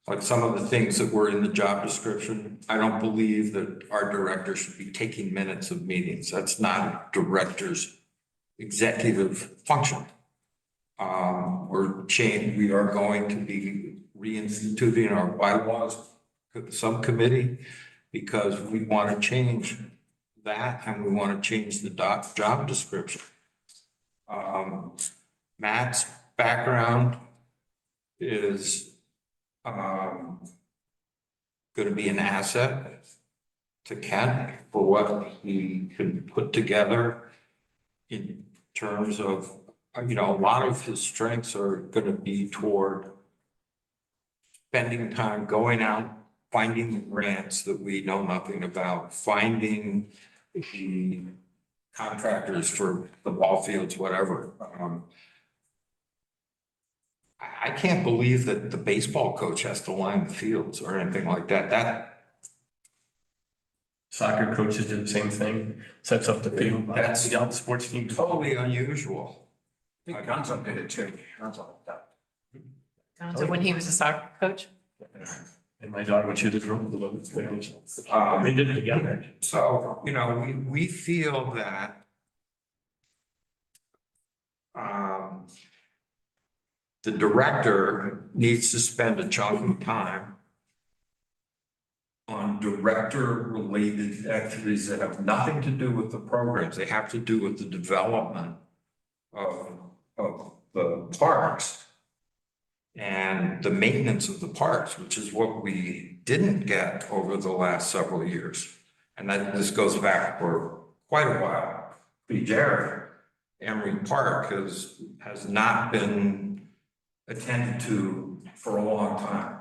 like some of the things that were in the job description, I don't believe that our director should be taking minutes of meetings. That's not a director's executive function. We are going to be reinstituting our bylaws subcommittee because we want to change that and we want to change the job description. Matt's background is going to be an asset to Kent for what he can put together in terms of, a lot of his strengths are going to be toward spending time going out, finding grants that we know nothing about, finding the contractors for the ball fields, whatever. I can't believe that the baseball coach has to line the fields or anything like that. Soccer coaches do the same thing, sets up the field. That's all the sports teams. totally unusual. I think Gonzo did it too. Gonzo. So when he was a soccer coach? And my daughter, when she was a girl, they did it together. So, we feel that the director needs to spend a chunk of time on director-related activities that have nothing to do with the programs. They have to do with the development of the parks and the maintenance of the parks, which is what we didn't get over the last several years. And that this goes back for quite a while. Jared, Emery Park has not been attended to for a long time.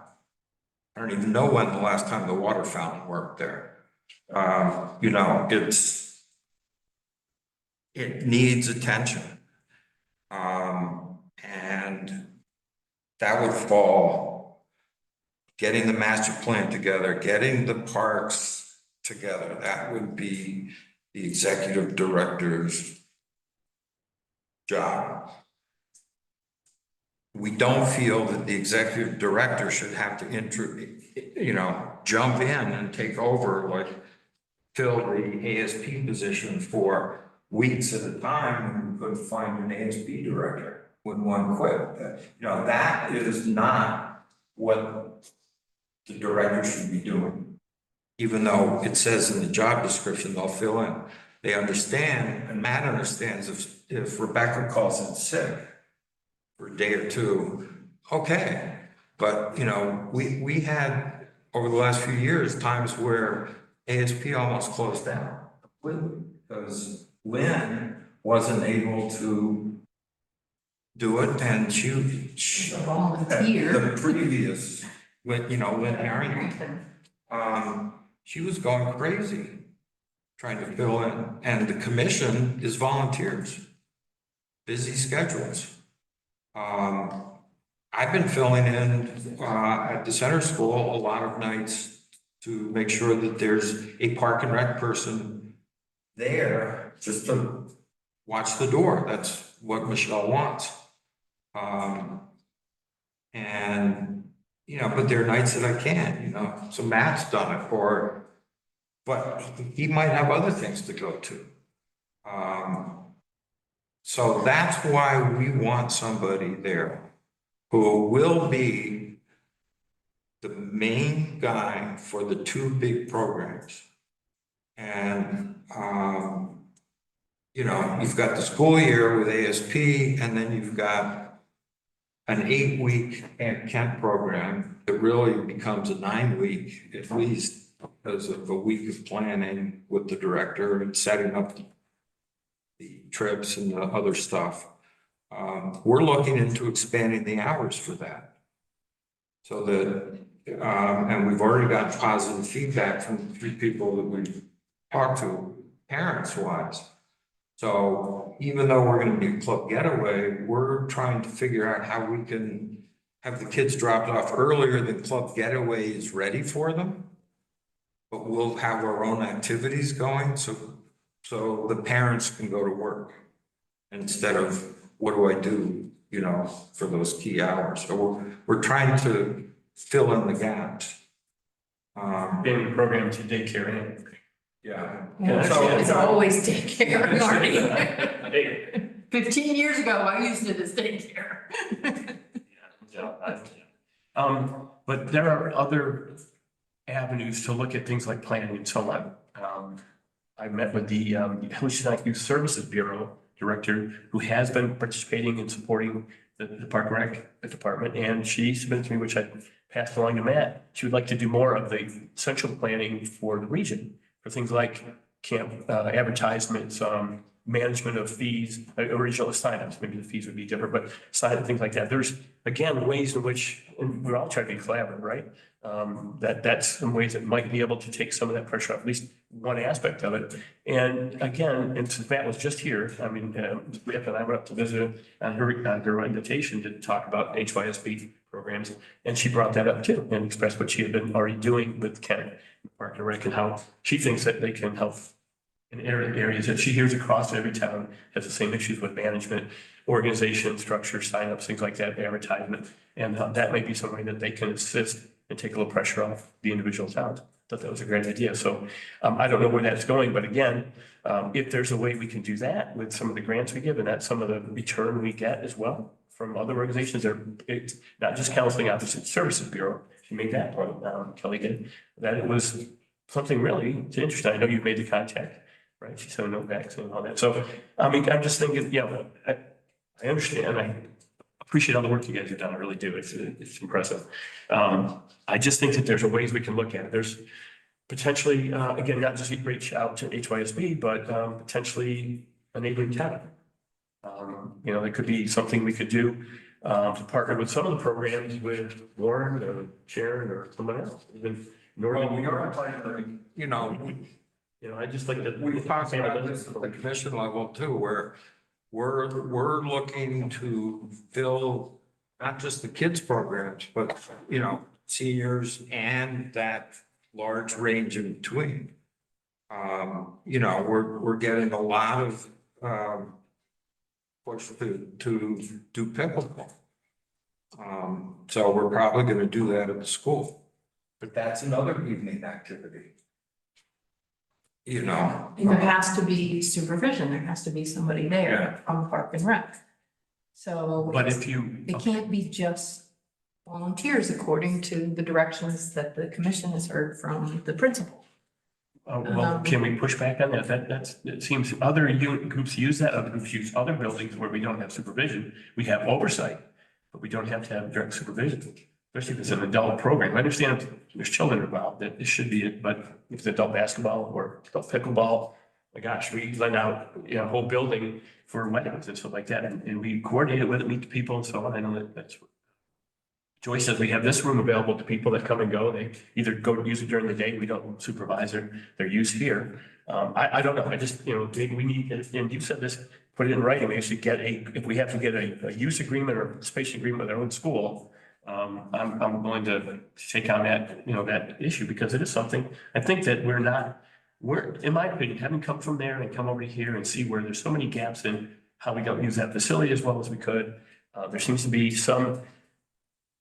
I don't even know when the last time the water fountain worked there. You know, it needs attention. And that would fall, getting the master plan together, getting the parks together, that would be the executive director's job. We don't feel that the executive director should have to jump in and take over, like fill the ASP position for weeks at a time when we couldn't find an ASP director when one quit. That is not what the director should be doing. Even though it says in the job description, they'll fill in. They understand, and Matt understands if Rebecca calls in sick for a day or two, okay. But, we had over the last few years, times where ASP almost closed down completely because Lynn wasn't able to do it, and she volunteer. the previous, Lynn Harrington, she was going crazy trying to fill in, and the commission is volunteers, busy schedules. I've been filling in at the center school a lot of nights to make sure that there's a park and rec person there just to watch the door. That's what Michelle wants. But there are nights that I can't, so Matt's done it but he might have other things to go to. So that's why we want somebody there who will be the main guy for the two big programs. And, you've got the school year with ASP, and then you've got an 8-week at Kent program that really becomes a 9-week at least because of a week of planning with the director and setting up the trips and the other stuff. We're looking into expanding the hours for that. So that, and we've already got positive feedback from 3 people that we've talked to, parents-wise. So even though we're going to do club getaway, we're trying to figure out how we can have the kids dropped off earlier than club getaway is ready for them. But we'll have our own activities going so the parents can go to work instead of what do I do, for those key hours. So we're trying to fill in the gaps. Being programmed to daycare and. Yeah. It's always daycare, Marty. Hey. 15 years ago, I used it as daycare. But there are other avenues to look at things like planning and so on. I met with the Hallucinate Youth Services Bureau director who has been participating and supporting the Park and Rec department, and she submitted to me, which I passed along to Matt. She would like to do more of the central planning for the region, for things like camp advertisements, management of fees, original signups. Maybe the fees would be different, but things like that. There's, again, ways in which, and we're all trying to be collaborative, right? That's some ways that might be able to take some of that pressure off, at least one aspect of it. And again, and since Matt was just here, Beth and I went up to visit on her invitation to talk about HYSB programs. And she brought that up too and expressed what she had been already doing with Ken, Park and Rec, and how she thinks that they can help in areas that she hears across every town has the same issues with management, organization, structure, signups, things like that, advertisement. And that may be something that they can assist and take a little pressure off the individual towns. Thought that was a great idea. So I don't know where that's going, but again, if there's a way we can do that with some of the grants we give and that's some of the return we get as well from other organizations, it's not just Counseling Opposite Services Bureau, she made that point, Kelly did, that it was something really interesting. I know you've made the contact, right? She sent a note back saying all that. So, I mean, I'm just thinking, I understand, I appreciate all the work you guys have done, I really do, it's impressive. I just think that there's a ways we can look at it. There's potentially, again, not just reach out to HYSB, but potentially a neighboring town. There could be something we could do to partner with some of the programs with Warren or Sharon or someone else, even Northern. Well, we are planning, I just like that. we talked about this at the commission level too, where we're looking to fill not just the kids programs, but, seniors and that large range in between. We're getting a lot of, push to do pickleball. So we're probably gonna do that at the school, but that's another evening activity. And there has to be supervision, there has to be somebody Yeah. there from Park and Rec. So. But if you. It can't be just volunteers according to the directions that the commission has heard from the principal. Well, can we push back on that? It seems other groups use that, other groups use other buildings where we don't have supervision. We have oversight, but we don't have to have direct supervision, especially if it's an adult program. I understand if there's children involved, that it should be, but if it's adult basketball or adult pickleball, my gosh, we lend out, a whole building for weddings and stuff like that, and we coordinate it with it, meet the people and so on. I know that's. Joyce says we have this room available to people that come and go. They either go use it during the day. We don't supervise their use here. I don't know. I just, maybe we need, and you said this, put it in writing. We actually if we have to get a use agreement or participation agreement with our own school, I'm willing to take on that issue because it is something. I think that we're, in my opinion, having come from there and come over here and see where there's so many gaps in how we don't use that facility as well as we could. There seems to be some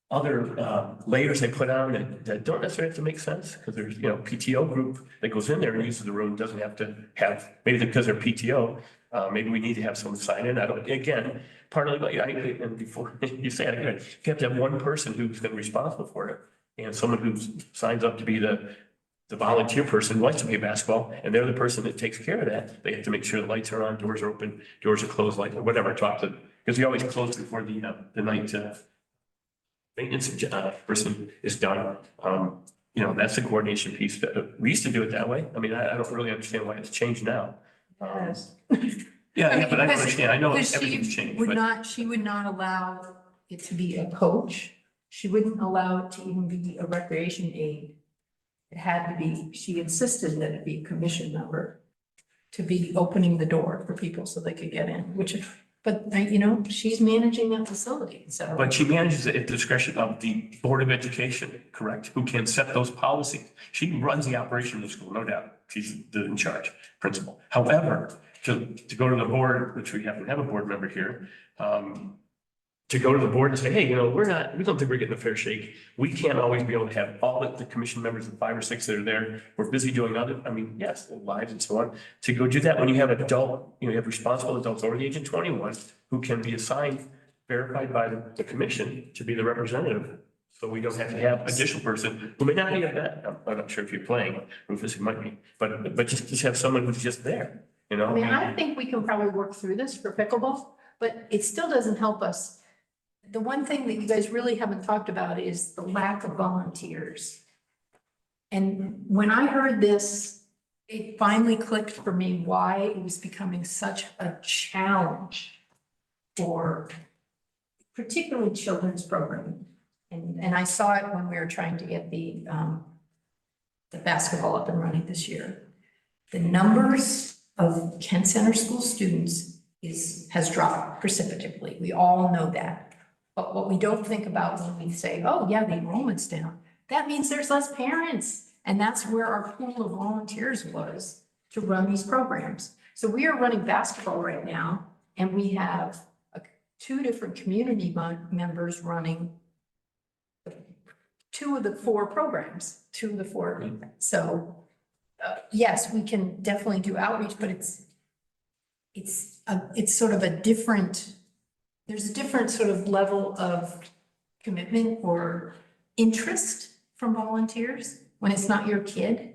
other layers they put on that don't necessarily have to make sense because there's, PTO group that goes in there and uses the room, doesn't have to have, maybe because they're PTO, maybe we need to have someone sign in. Again, partly, and before you say it, you have to have one person who's going to be responsible for it and someone who signs up to be the volunteer person who likes to play basketball, and they're the person that takes care of that. They have to make sure the lights are on, doors are open, doors are closed, like whatever, because we always close before the night maintenance person is done. That's the coordination piece. We used to do it that way. I mean, I don't really understand why it's changed now. Yes. Yeah, but I don't understand. I know Because everything's changed, she would not allow it to be a coach. She wouldn't allow it to even be a recreation aid. It had to be, she insisted that it be a commission member to be opening the door for people so they could get in, but she's managing that facility, so. But she manages it at the discretion of the Board of Education, correct? Who can set those policies. She runs the operation of the school, no doubt. She's in charge, principal. However, to go to the board, which we happen to have a board member here, to go to the board and say, hey, we don't think we're getting a fair shake. We can't always be able to have all the commission members, the 5 or 6 that are there. We're busy doing yes, lives and so on. To go do that when you have you have responsible adults over the age of 21 who can be assigned, verified by the commission to be the representative. So we don't have to have additional person who may not be a vet. I'm not sure if you're playing, Rufus, it might be, but just have someone who's just there, I think we can probably work through this for pickleball, but it still doesn't help us. The one thing that you guys really haven't talked about is the lack of volunteers. And when I heard this, it finally clicked for me why it was becoming such a challenge for particularly children's programming. And I saw it when we were trying to get the basketball up and running this year. The numbers of Kent Center School students has dropped precipitously. We all know that. But what we don't think about when we say, oh yeah, the enrollment's down, that means there's less parents. And that's where our pool of volunteers was to run these programs. So we are running basketball right now, and we have 2 different community members running 2 of the 4 programs, 2 of the 4. So yes, we can definitely do outreach, but it's sort of a different there's a different sort of level of commitment or interest from volunteers when it's not your kid.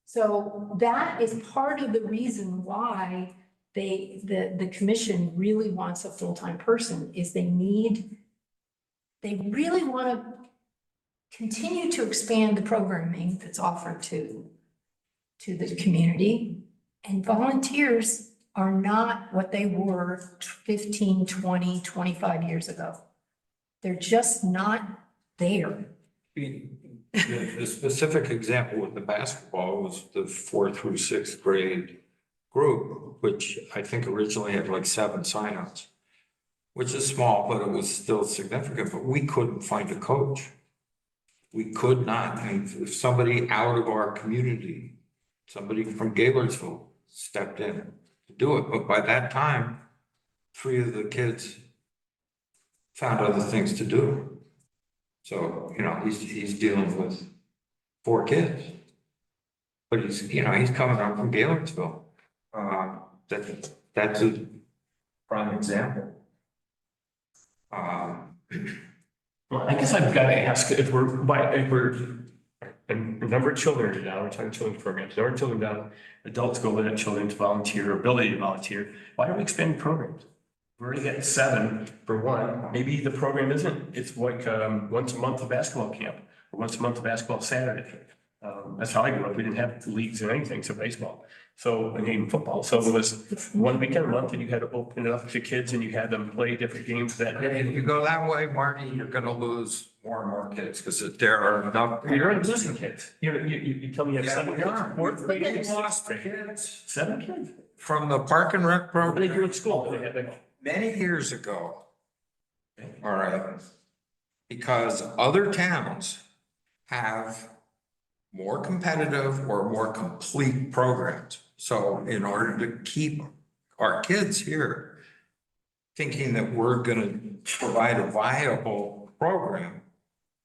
So that is part of the reason why the commission really wants a full-time person, is they really want to continue to expand the programming that's offered to the community. And volunteers are not what they were 15, 20, 25 years ago. They're just not there. The specific example with the basketball was the 4th through 6th grade group, which I think originally had like 7 signups, which is small, but it was still significant, but we couldn't find a coach. We could not, and if somebody out of our community, somebody from Gaylorsville stepped in to do it, but by that time, 3 of the kids found other things to do. So, you know, he's dealing with 4 kids. But he's coming out from Gaylorsville. That's a prime example. Well, I guess I've got to ask if we're, and the number of children are down, we're talking children's programs, number of children down, adults go with children to volunteer, ability to volunteer. Why don't we expand programs? We're already getting 7 for one. Maybe the program isn't, it's like once a month of basketball camp or once a month of basketball Saturday. That's how I grew up. We didn't have leagues or anything, so baseball. So, and even football. So it was one weekend a month and you had to open it up to kids and you had them play different games that day. If you go that way, Marty, you're gonna lose more and more kids because there are enough. You're already losing kids. You tell me you have 7 kids. Fourth grade, We sixth lost grade. kids 7 kids? from the Park and Rec What do they do program at school? They have many years ago. All right, because other towns have more competitive or more complete programs. So in order to keep our kids here, thinking that we're gonna provide a viable program,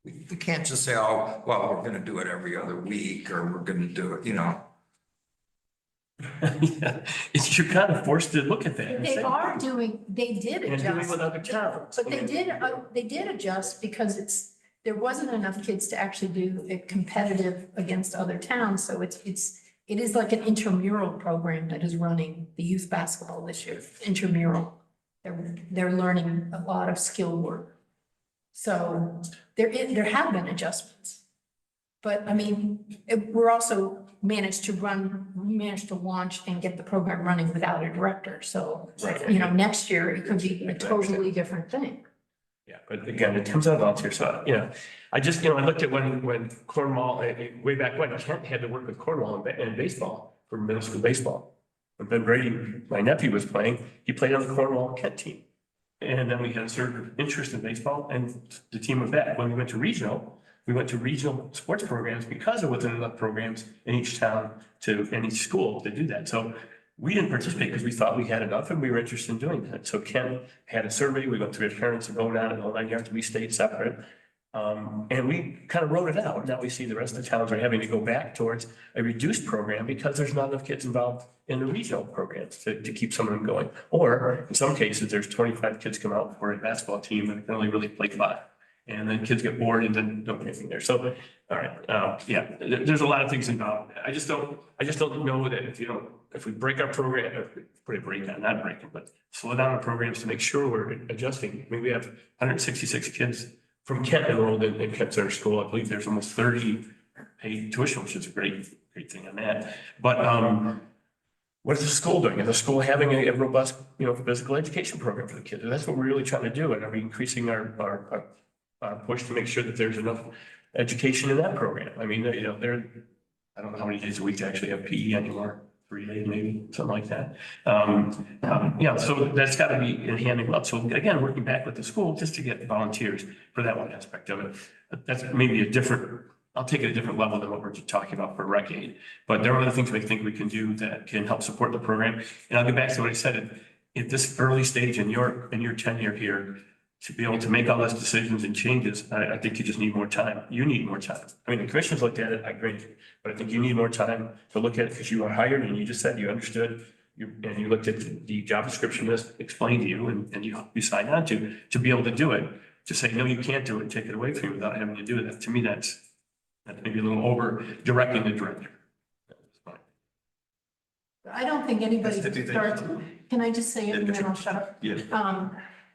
we can't just say, oh, well, we're gonna do it every other week, or we're gonna do it, Yeah, you're kind of forced to look at that. and They say, are doing, they did And doing adjust. with other towns. But they did adjust because there wasn't enough kids to actually do it competitive against other towns. So it is like an intramural program that is running the youth basketball this year, intramural. They're learning a lot of skill work. So there have been adjustments. But I mean, we're also managed to launch and get the program running without a director. So, Right. next year it could be a totally different thing. Yeah, but again, it comes out of volunteer, so, I just, I looked at when Cornwall, way back when, Kent had to work with Cornwall in baseball, for middle school baseball. When Ben Brady, my nephew, was playing, he played on the Cornwall Kent team. And then we had a certain interest in baseball, and the team was back. When we went to regional sports programs because there wasn't enough programs in each town in each school to do that. So we didn't participate because we thought we had enough and we were interested in doing that. So Ken had a survey, we went to his parents and going on and all 9 yards, we stayed separate. And we kind of wrote it out. Now we see the rest of the towns are having to go back towards a reduced program because there's not enough kids involved in the regional programs to keep some of them going. Or in some cases, there's 25 kids come out for a basketball team and can only really play 5. And then kids get bored and then don't get anything there. So, all right, there's a lot of things involved. I just don't know that if we break our program, put a break on, not breaking, but slow down the programs to make sure we're adjusting. I mean, we have 166 kids from Kent enrolled in Kent Center School. I believe there's almost 30 paid tuition, which is a great thing on that. But what is the school doing? Is the school having a robust, physical education program for the kids? And that's what we're really trying to do. And are we increasing our push to make sure that there's enough education in that program? I mean, I don't know how many days a week to actually have PE anymore. 3 days, maybe, something like that. So that's got to be in hand in glove. So again, working back with the school just to get volunteers for that one aspect of it. That's maybe I'll take it a different level than what we're talking about for Rec Aid. But there are other things we think we can do that can help support the program. And I'll get back to what I said. At this early stage in your tenure here, to be able to make all those decisions and changes, I think you just need more time. You need more time. I mean, the commissioners looked at it, I agree, but I think you need more time to look at it because you were hired and you just said you understood and you looked at the job description that's explained to you and you signed on to be able to do it, to say, no, you can't do it, take it away from you without having to do that. To me, that's maybe a little over directing the director. I don't think anybody That's the can thing. start, can I just say it and then I'll shut up? Yeah.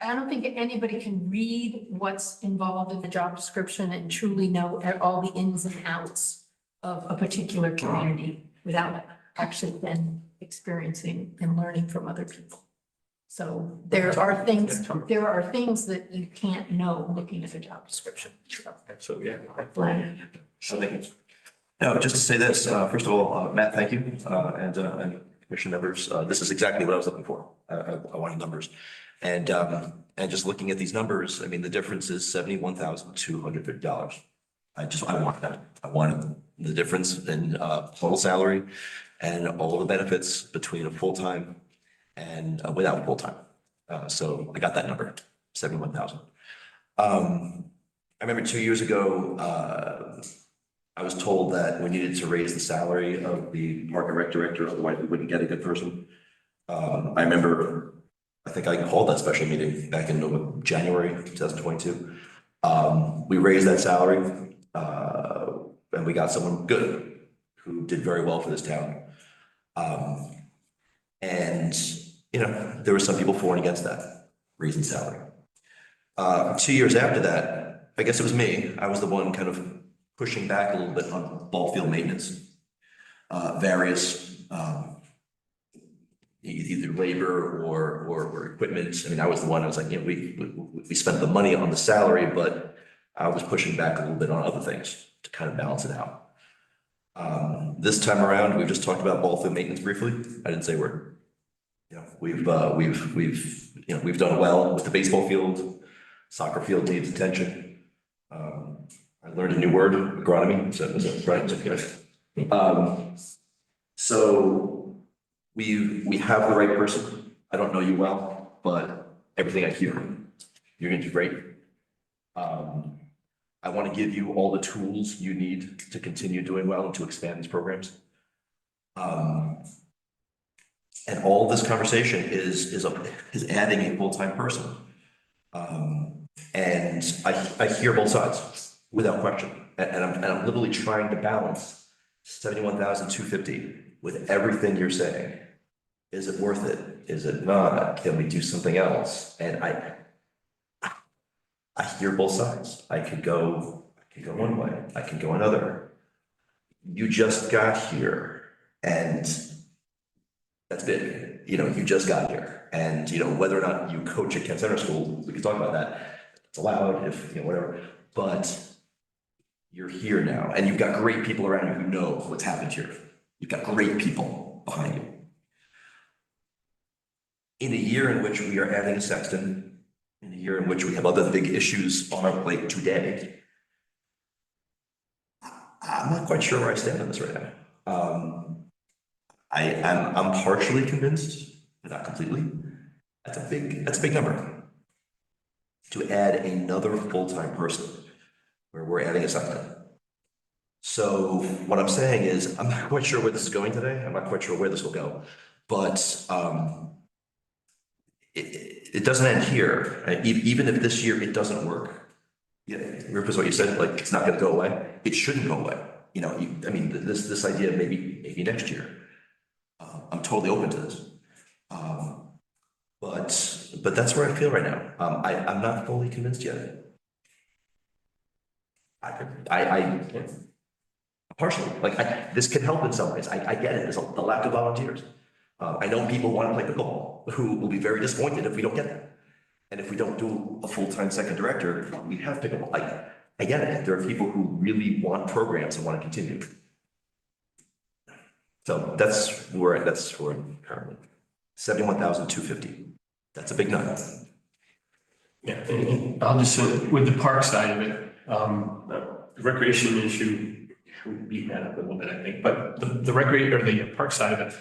I don't think anybody can read what's involved in the job description and truly know all the ins and outs of a particular community without actually then experiencing and learning from other people. So there are things that you can't know looking at the job description. So, yeah. No, just to say this, first of all, Matt, thank you, and commission members. This is exactly what I was looking for. I wanted numbers. And just looking at these numbers, I mean, the difference is $71,250. I want that. I wanted the difference in total salary and all the benefits between a full-time and without full-time. So I got that number, 71,000. I remember 2 years ago, I was told that we needed to raise the salary of the park and rec director, otherwise we wouldn't get a good person. I remember, I think I called that special meeting back in January 2022. We raised that salary, and we got someone good who did very well for this town. And, you know, there were some people for and against that, raising salary. 2 years after that, I guess it was me, I was the one kind of pushing back a little bit on ball field maintenance. Various, either labor or equipment. I mean, I was the one, I was like, you know, we spent the money on the salary, but I was pushing back a little bit on other things to kind of balance it out. This time around, we've just talked about ball field maintenance briefly. I didn't say a word. You know, we've done well with the baseball field. Soccer field needs attention. I learned a new word, agronomy. So right? So we have the right person. I don't know you well, but everything I hear, you're gonna do great. I want to give you all the tools you need to continue doing well and to expand these programs. And all this conversation is adding a full-time person. And I hear both sides without question. And I'm literally trying to balance 71,250 with everything you're saying. Is it worth it? Is it not? Can we do something else? And I hear both sides. I could go one way. I can go another. You just got here, and that's big. You know, you just got here, and you know whether or not you coach at Kent Center School, we can talk about that. It's allowed, if you know whatever. But you're here now, and you've got great people around you who know what's happened here. You've got great people behind you. In a year in which we are adding a sexton, in a year in which we have other big issues on our plate today, I'm not quite sure where I stand on this right now. I'm partially convinced, but not completely. That's a big number. To add another full-time person where we're adding a second. So what I'm saying is, I'm not quite sure where this is going today. I'm not quite sure where this will go, but it doesn't end here. Even if this year it doesn't work, yeah, Rufus, what you said, like it's not going to go away. It shouldn't go away. You know, I mean, this idea maybe next year. I'm totally open to this. But that's where I feel right now. I'm not fully convinced yet. I partially, like, this can help in some ways. I get it. There's the lack of volunteers. I know people want to play pickleball who will be very disappointed if we don't get them. And if we don't do a full-time second director, we have pickleball. I get it. There are people who really want programs and want to continue. So that's where I'm currently. 71,250. That's a big number. Yeah, and I'll just say, with the park side of it, the recreation issue, we beat that up a little bit, I think, but the recreation or the park side of it,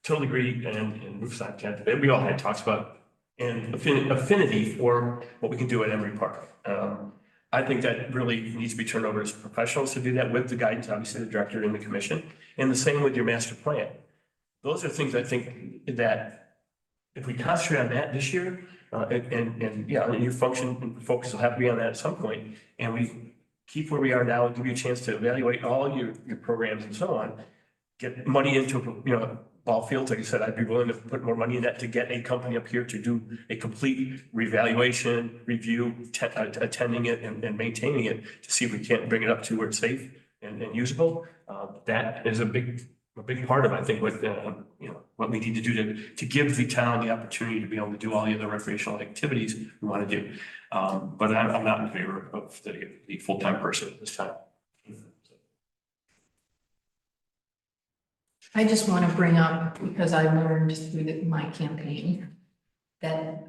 totally agree, and Roofside Kent, we all had talks about and affinity for what we can do at Emory Park. I think that really needs to be turned over to professionals to do that with the guidance, obviously the director and the commission, and the same with your master plan. those are things I think that if we concentrate on that this year, and yeah, your function and focus will have to be on that at some point, and we keep where we are now and give you a chance to evaluate all your programs and so on, get money into, ball fields, like I said, I'd be willing to put more money in that to get a company up here to do a complete revaluation, review, attending it and maintaining it to see if we can't bring it up to where it's safe and usable. That is a big part of, I think, what, what we need to do to give the town the opportunity to be able to do all the other recreational activities we want to do. But I'm not in favor of the full-time person at this time. I just want to bring up, because I learned through my campaign, that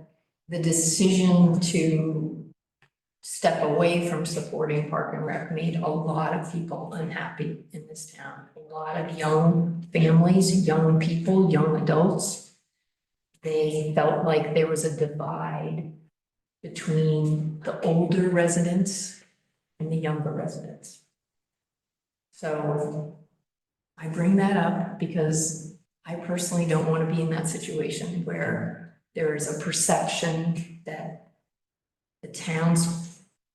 the decision to step away from supporting Park and Rec made a lot of people unhappy in this town. A lot of young families, young people, young adults, they felt like there was a divide between the older residents and the younger residents. So I bring that up because I personally don't want to be in that situation where there is a perception that the town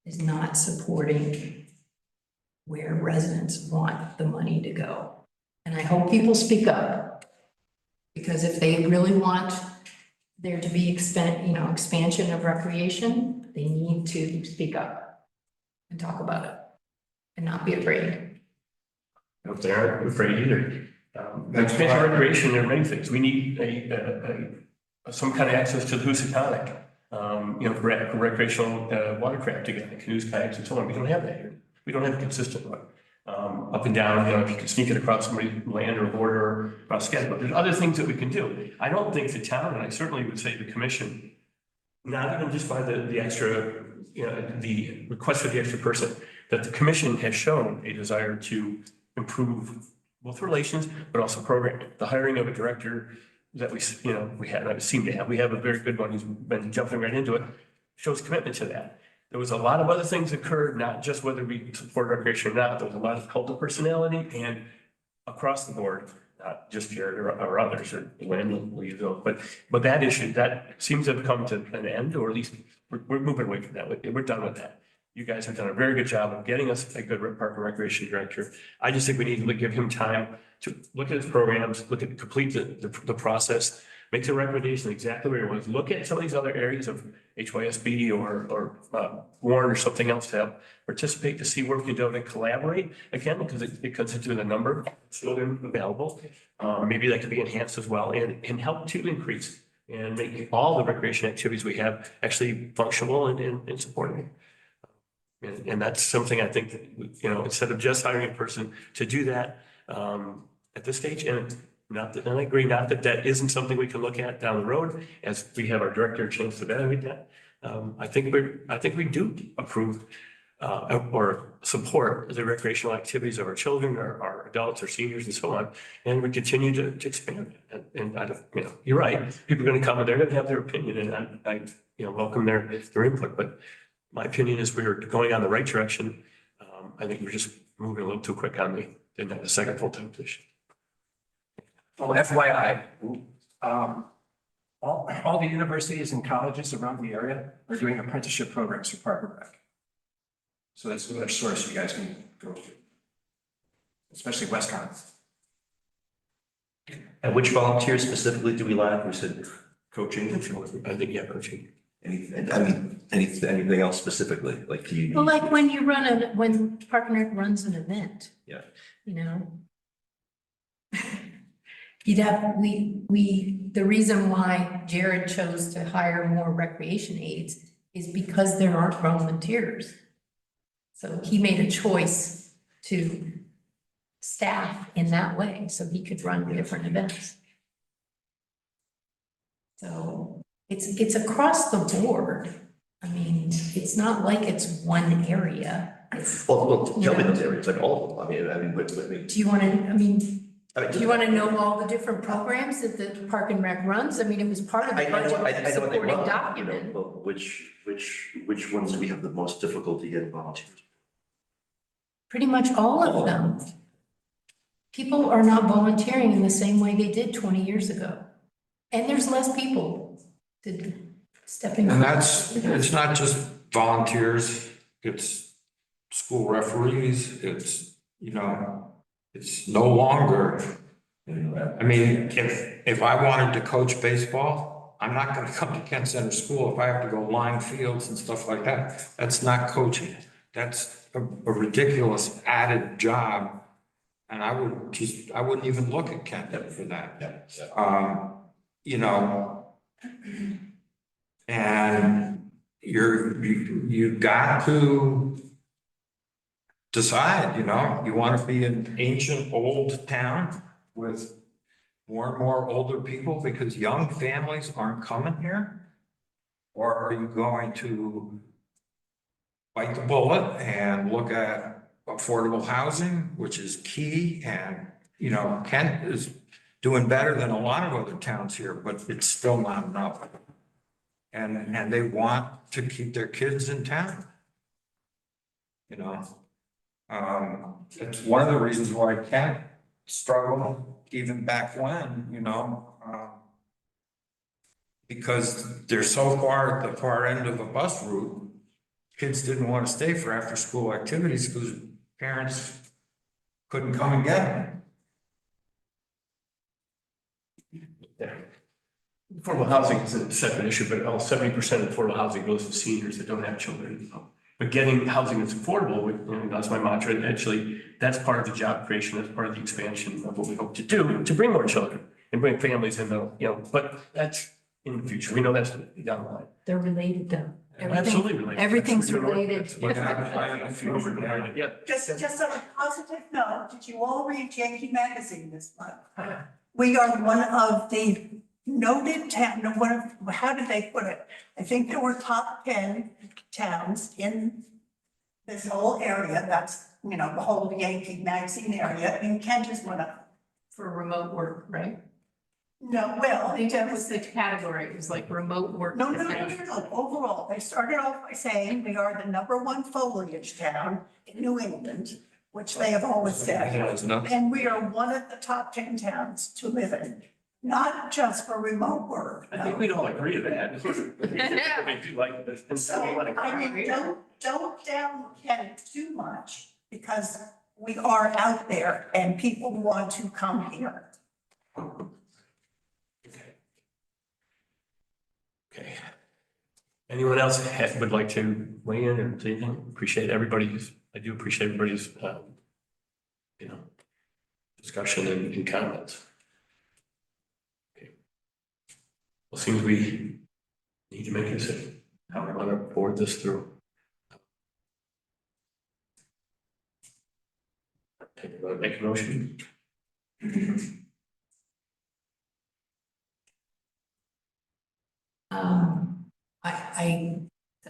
is not supporting where residents want the money to go. And I hope people speak up, because if they really want there to be expansion of recreation, they need to speak up and talk about it and not be afraid. If they aren't afraid either. Expansion recreation, there are many things. We need some kind of access to the Housatonic, for recreational watercraft again, canoes, kayaks, and so on. We don't have that here. We don't have a consistent one. Up and down, if you can sneak it across somebody's land or border or across schedule. But there's other things that we can do. I don't think the town, and I certainly would say the commission, not even just by the extra, the request for the extra person, that the commission has shown a desire to improve both relations, but also programming. The hiring of a director that we seem to have. We have a very good one who's been jumping right into it, shows commitment to that. There was a lot of other things occurred, not just whether we support recreation or not. There was a lot of cult of personality and across the board, not just Jared or others or Lynn, but that issue, that seems to have come to an end, or at least we're moving away from that. We're done with that. You guys have done a very good job of getting us a good park and recreation director. I just think we need to give him time to look at his programs, complete the process, make the recommendation exactly where he wants. Look at some of these other areas of HYSB or Warren or something else to help participate, to see where we can do it and collaborate again, because it comes into the number of children available. Maybe that could be enhanced as well and help to increase and make all the recreation activities we have actually functional and supporting. And that's something I think that, instead of just hiring a person to do that at this stage, and I agree, not that that isn't something we can look at down the road as we have our director a chance to evaluate that. I think we do approve or support the recreational activities of our children, our adults, our seniors, and so on, and we continue to expand. And you're right. People are going to come and they're going to have their opinion, and I welcome their input, but. My opinion is we were going on the right direction. I think we're just moving a little too quick on the second full-time position. Well, FYI, all the universities and colleges around the area are doing apprenticeship programs for Park and Rec. So that's another source you guys can go to, especially Westcon. And which volunteers specifically do we lack? We said coaching. I think, yeah, coaching. Anything else specifically? Like, do you? Well, like when Park and Rec runs an event. Yeah. You'd have, the reason why Jared chose to hire more recreation aides is because there aren't volunteers. So he made a choice to staff in that way, so he could run different events. So it's across the board. I mean, it's not like it's one area. Well, tell me those areas, like all of them. I mean, Do you want to, do you want to know all the different programs that the Park and Rec runs? I mean, it was part of the budget supporting document. But which ones do we have the most difficulty getting volunteers? Pretty much all of them. people are not volunteering in the same way they did 20 years ago. And there's less people to stepping up. And it's not just volunteers, it's school referees, it's, it's no longer. I mean, if I wanted to coach baseball, I'm not gonna come to Kent Center School if I have to go line fields and stuff like that. That's not coaching. That's a ridiculous added job. And I wouldn't even look at Kent for that. And you got to decide, you want to be an ancient old town with more and more older people because young families aren't coming here? Or are you going to bite the bullet and look at affordable housing, which is key? And, Kent is doing better than a lot of other towns here, but it's still not enough. And they want to keep their kids in town. It's one of the reasons why Kent struggled even back when, because they're so far at the far end of the bus route, kids didn't want to stay for after-school activities because parents couldn't come and get them. Yeah. Affordable housing is a separate issue, but 70% of affordable housing goes to seniors that don't have children. But getting housing that's affordable, that's my mantra. And actually, that's part of the job creation, that's part of the expansion of what we hope to do to bring more children and bring families in, but that's in the future. We know that's down the line. They're related though. Absolutely related. Everything's That's what we're doing. related. That's what happened. Yeah. Just on a positive note, did you all read Yankee Magazine this month? We are one of the noted town, how did they put it? I think there were top 10 towns in this whole area, that's, the whole Yankee Magazine area, and Kent is one of them. For remote work, right? No, well, I think that was the category, it was like remote work. no, overall, they started off by saying we are the #1 foliage town in New England, which they have always said. And we are one of the top 10 towns to live in, not just for remote work. I think we'd all agree to that. I do like this. And So, I mean, don't down Kent too much, because we are out there and people want to come here. Okay. Anyone else would like to weigh in or say anything? I do appreciate everybody's, discussion and comments. Okay. Well, seems we need to make a decision how we want to forward this through. Make a motion. I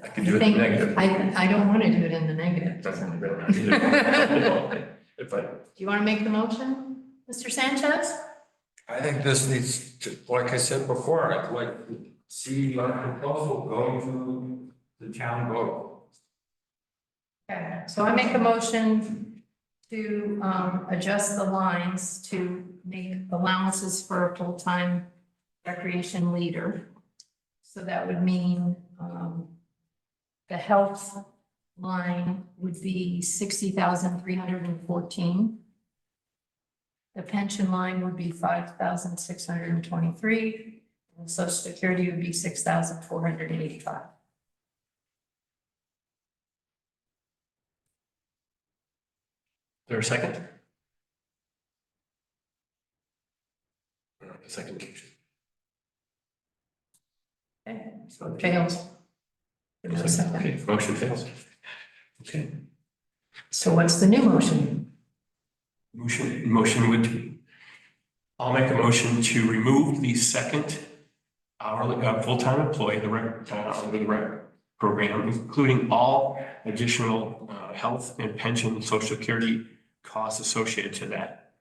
I can do it in think, the negative. I don't want to do it in the negative. Doesn't Do really matter. If I, you want to make the motion, Mr. Sanchez? I think this needs to, like I said before, I'd like to see our proposal go to the town vote. Okay, so I make a motion to adjust the lines to make allowances for a full-time recreation leader. So that would mean the health line would be 60,314. The pension line would be 5,623. And Social Security would be 6,485. there a second? Second. Okay, so it fails. No second. Okay, motion fails. Okay. So what's the new motion? Motion would, I'll make a motion to remove the second hourly, full-time employee, the rec program, including all additional health and pension and social security costs associated to that.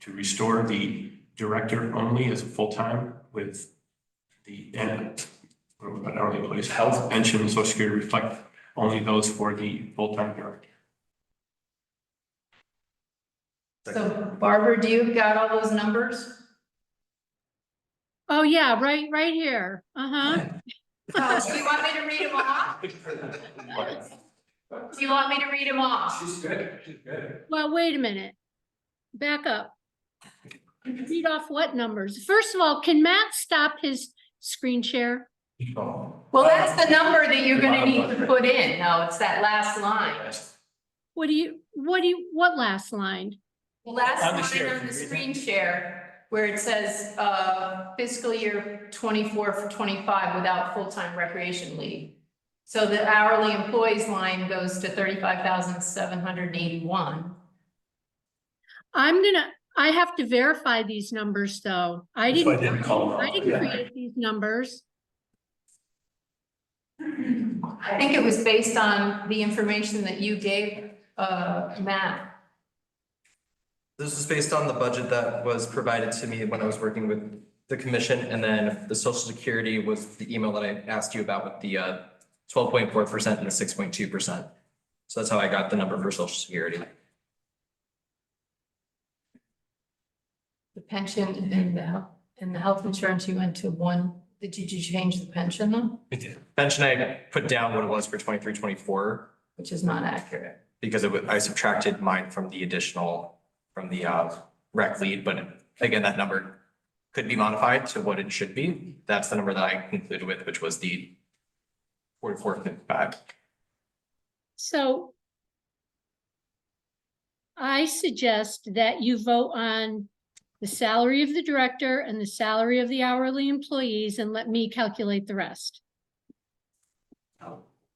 To restore the director only as a full-time with the hourly employees, health, pension, and social security reflect only those for the full-time director. So Barbara, do you got all those numbers? Oh, yeah, right here. Uh-huh. Oh, do you want me to read them off? Do you want me to read them off? She's good, she's good. Well, wait a minute. Back up. Read off what numbers? First of all, can Matt stop his screen share? Oh. Well, that's the number that you're gonna need to put in. No, it's that last line. What last line? The last On the line share, on can the you read screen share, where it says, fiscal year 24-25 without full-time recreation leave. So the hourly employees line goes to 35,781. I have to verify these numbers though. I That's why I didn't didn't call them out. Yeah. create these numbers. I think it was based on the information that you gave, Matt. This is based on the budget that was provided to me when I was working with the commission, and then the social security was the email that I asked you about with the 12.4% and the 6.2%. So that's how I got the number for social security. The pension and the health insurance, you went to one. Did you change the pension though? It did. Pension, I put down what it was for 23-24 Which is not accurate. because I subtracted mine from the additional, from the rec lead, but again, that number could be modified to what it should be. That's the number that I concluded with, which was the 44.55. So I suggest that you vote on the salary of the director and the salary of the hourly employees and let me calculate the rest.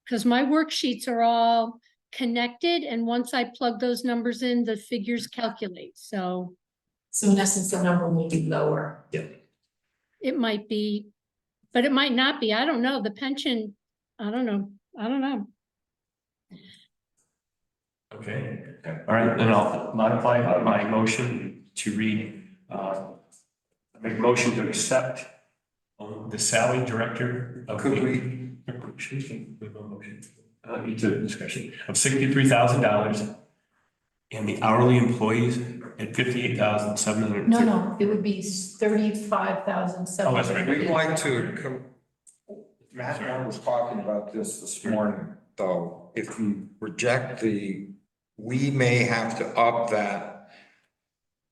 Because my worksheets are all connected, and once I plug those numbers in, the figures calculate. So So in essence, the number will be lower. it might be, but it might not be. I don't know. The pension, I don't know. Okay, all right, then I'll modify my motion to read, make a motion to accept the salary director of. Could we- Need to discussion of $63,000 and the hourly employees at $58,700. No, it would be 35,700. Oh, that's right. We'd like to, Matt and I was talking about this morning, though, if you reject we may have to up that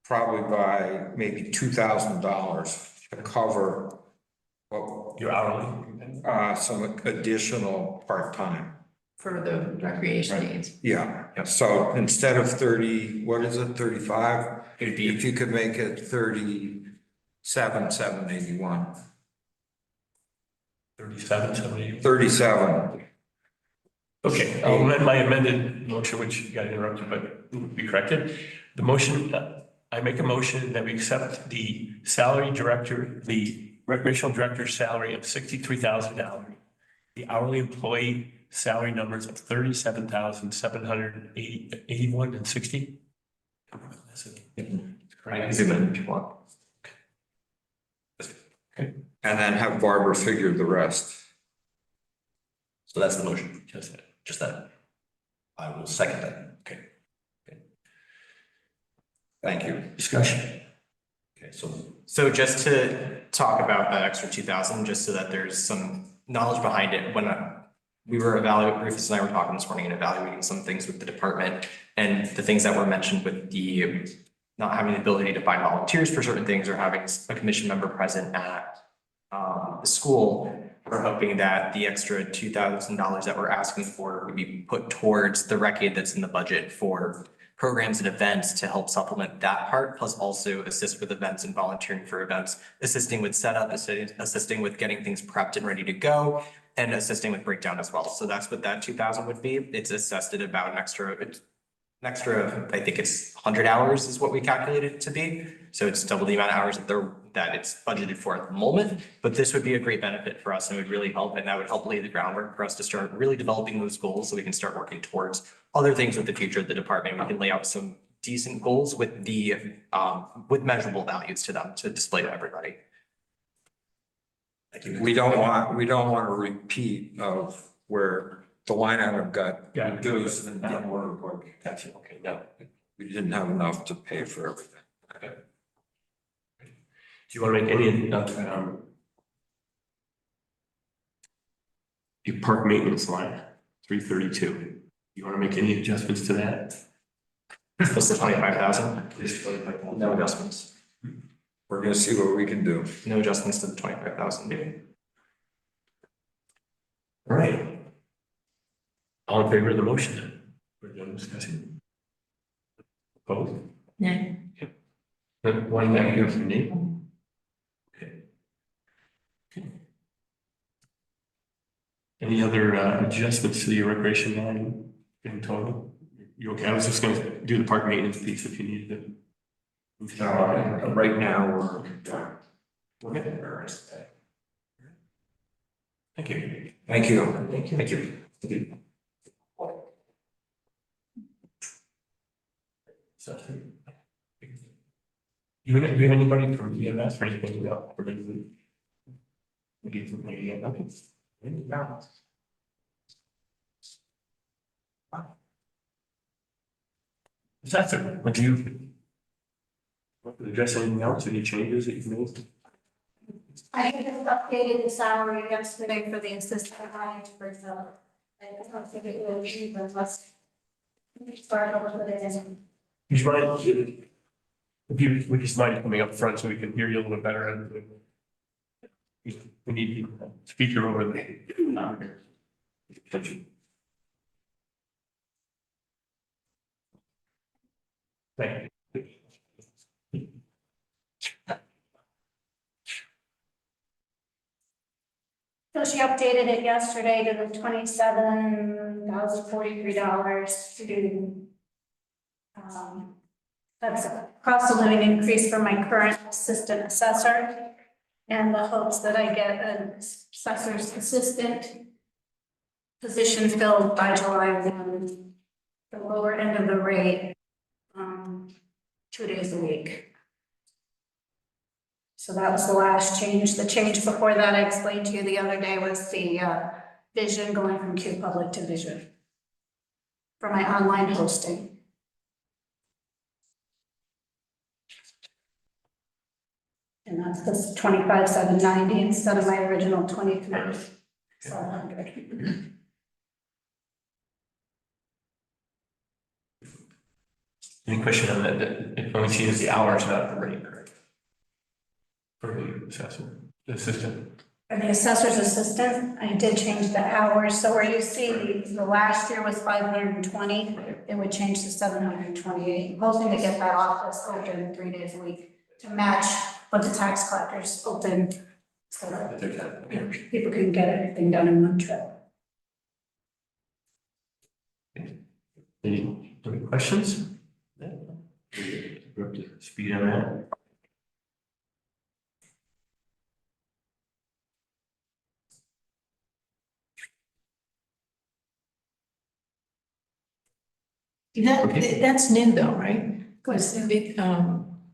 probably by maybe $2,000 to cover Your hourly. some additional part-time. For the recreation needs. Yeah, so instead of 30, what is it, 35? It'd be If you could make it 37,781. 37,780. 37. Okay, I'll amend my amended motion, which got interrupted, but will be corrected. The motion, I make a motion that we accept the salary director, the recreational director's salary of $63,000, the hourly employee salary numbers of 37,781 and 60. That's it. I can zoom in if you want. Okay, And then have Barbara figure the rest. So that's the motion, just that. just that. I will second that. Okay, Thank you. discussion. Okay, so So just to talk about that extra 2,000, just so that there's some knowledge behind it, when we were evaluating, Rufus and I were talking this morning and evaluating some things with the department, and the things that were mentioned with the not having the ability to find volunteers for certain things or having a commission member present at the school, we're hoping that the extra $2,000 that we're asking for would be put towards the rec aid that's in the budget for programs and events to help supplement that part, plus also assist with events and volunteering for events, assisting with setup, assisting with getting things prepped and ready to go, and assisting with breakdown as well. So that's what that 2,000 would be. It's assessed at about an extra, I think it's 100 hours is what we calculated it to be. So it's double the amount of hours that it's budgeted for at the moment. But this would be a great benefit for us and would really help. And that would help lay the groundwork for us to start really developing those goals so we can start working towards other things with the future of the department. We can lay out some decent goals with with measurable values to them to display to everybody. We don't want a repeat of where the line item got reduced and down order. That's it, okay, no. we didn't have enough to pay for everything. Do you want to make any, your park maintenance line, 332? You want to make any adjustments to that? Plus the 25,000, no adjustments, We're gonna see what we can do. no adjustments to the 25,000. All right. All in favor of the motion then? We're done discussing. Opposed? Yeah. One back here from me. Okay. Okay. Any other adjustments to the recreation line in total? You okay? I was just gonna do the park maintenance piece if you needed to. Right now, we're. Okay. Thank you. Thank you. Thank you. So, you have anybody from EMS or anything about? Okay. That's it. Would you address anything else, any changes that you've made? I just updated the salary yesterday for the assistant line for example. I don't think it will be, but let's start over with it. Would you mind, if you, would you just mind coming up front so we can hear you a little bit better? We need a speaker over the. Thank you. So she updated it yesterday to the $27,043 to that's a cost of living increase for my current assistant assessor. And the hopes that I get an assessor's assistant position filled by July 1, the lower end of the rate, 2 days a week. So that was the last change. The change before that I explained to you the other day was the vision going from Q Public to Vision for my online hosting. And that's this 25,790 instead of my original 23,700. Any question on that? It only changes the hours, not the rate, correct? For the assessor, the assistant. For the assessor's assistant, I did change the hours. So where you see the last year was 520, it would change to 728. I'm hoping to get that office open 3 days a week to match what the tax collectors open so that people can get everything done in one trip. Any questions? We're up to speed on that. That's new though, right? Was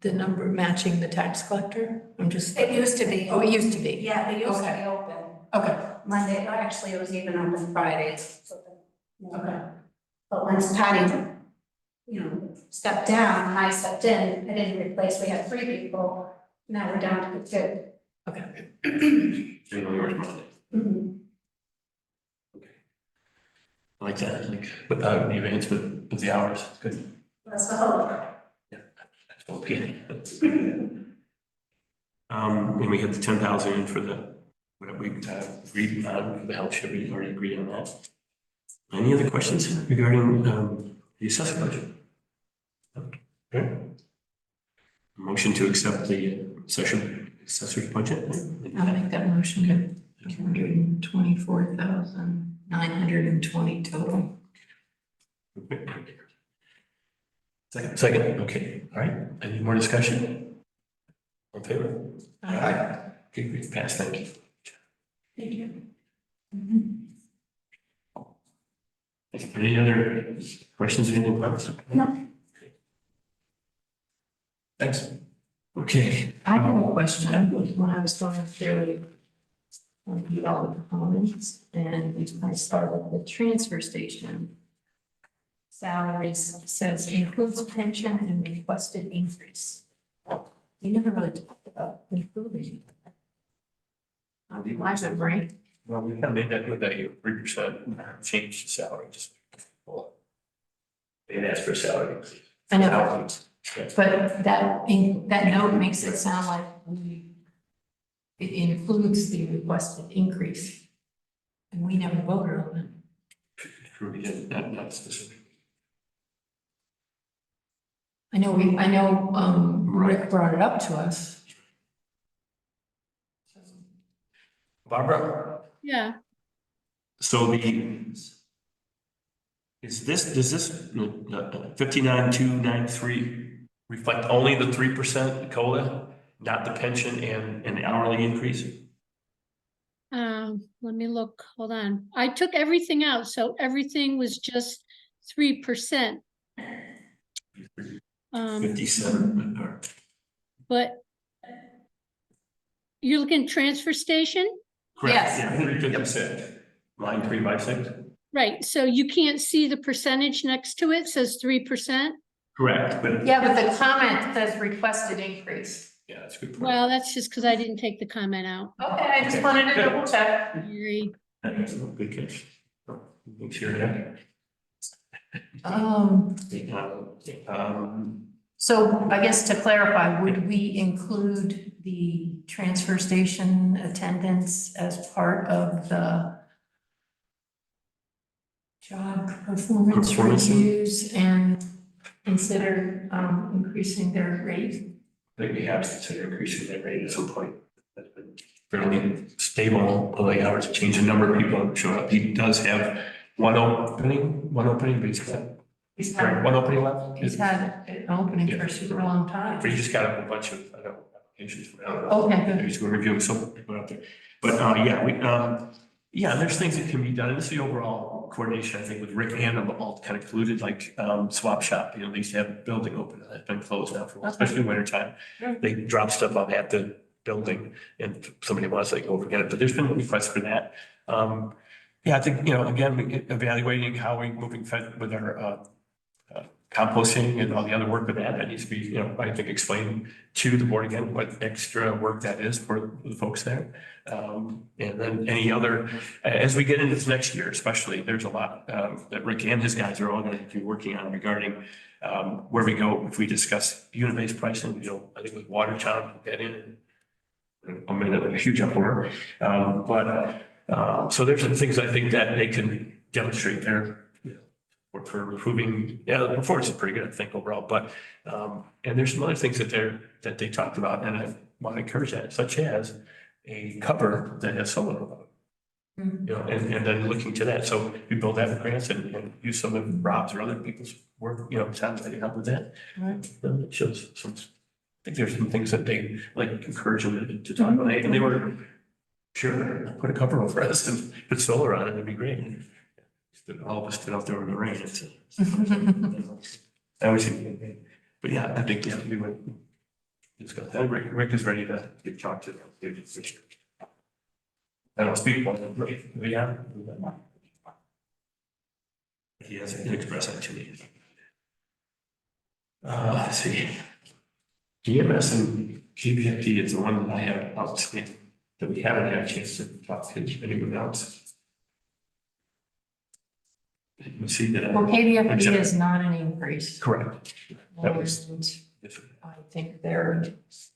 the number matching the tax collector? I'm just. It used to be. Oh, it used to be. Yeah, it used to Okay. be open. Okay. Monday, actually, it was even open Fridays. Okay. But once Patty, stepped down and I stepped in, I didn't replace, we had 3 people, now we're down to 2. Okay. Generally, yours Monday. Mhm. I like that, like, without the advancement of the hours, it's good. That's the hope. That's okay. And we had the 10,000 for the, what we agreed on for the health share, we already agreed on that. Any other questions regarding the assessor budget? Okay. Motion to accept the assessor's budget. I'll make that motion. 224,920 total. Second, okay, all right, any more discussion? All in favor? Aye. Okay, great, pass, thank you. Thank you. Any other questions or anything? No. Thanks. Okay. I have a question when I was going through all the comments and I started the transfer station. salaries says includes pension and requested increase. You never really talked about including. My memory. Well, we kind of made that with that 3% change to salary, just. Well, they didn't ask for a salary increase. I know, Yeah. but that note makes it sound like it includes the requested increase. And we never voted on it. True, we didn't, not specific. I know, Rick brought it up to us. Barbara, Yeah, so does this 59,293 reflect only the 3% COLA, not the pension and the hourly increase? let me look, hold on. I took everything out, so everything was just 3%. 57, or But you're looking transfer station? correct, Yes. yeah, 156, line 3 by 6. Right, so you can't see the percentage next to it, says 3%? Correct, but Yeah, but the comment says requested increase. yeah, that's a good point. Well, that's just because I didn't take the comment out. Okay, I just wanted to double check. Sorry. That's a good catch. Make sure that. So I guess to clarify, would we include the transfer station attendance as part of the job performance Performance. reviews and consider increasing their rate? I think we have to consider increasing that rate at some point. That's been fairly stable, the hours change, the number of people who show up. He does have one opening, but He's one opening left. He's had an opening for a super long time. But he just got a whole bunch of, I don't know, applications from out. Okay, good. He's going to review some people out there. But, yeah, there's things that can be done. This is the overall coordination, I think, with Rick and them all kind of included, like, swap shop, they used to have a building open, that's been closed now for a while, especially in winter time. They drop stuff off at the building and if somebody wants, they go over and get it, but there's been requests for that. Yeah, I think, again, evaluating how we moving with our, composting and all the other work with that needs to be, I think explained to the board again, what extra work that is for the folks there. And then any other, as we get into this next year, especially, there's a lot that Rick and his guys are all going to be working on regarding where we go if we discuss unit-based pricing, I think with Watertown, we'll get in a huge uproar. So there's some things I think that they can demonstrate there. For improving, the performance is pretty good, I think, overall, but, and there's some other things that they talked about, and I want to encourage that, such as a cover that has solar above it. And then looking to that, so we build that with grants and use some of Rob's or other people's work, sounds like help with that. Right. It shows some, I think there's some things that they like encourage them to talk about, and they were, sure, put a cover over us and put solar on it, it'd be great. All of us stood out there in the rain. I always think, but yeah, I think we would discuss that. Rick is ready to get talked to. I don't speak for him, but yeah. He hasn't expressed that to me. Let's see. EMS and GBFD is the one that I have outstanding that we haven't had a chance to talk to anyone else. You see that. Well, KBFD is not an increase. Correct. That was. And I think they're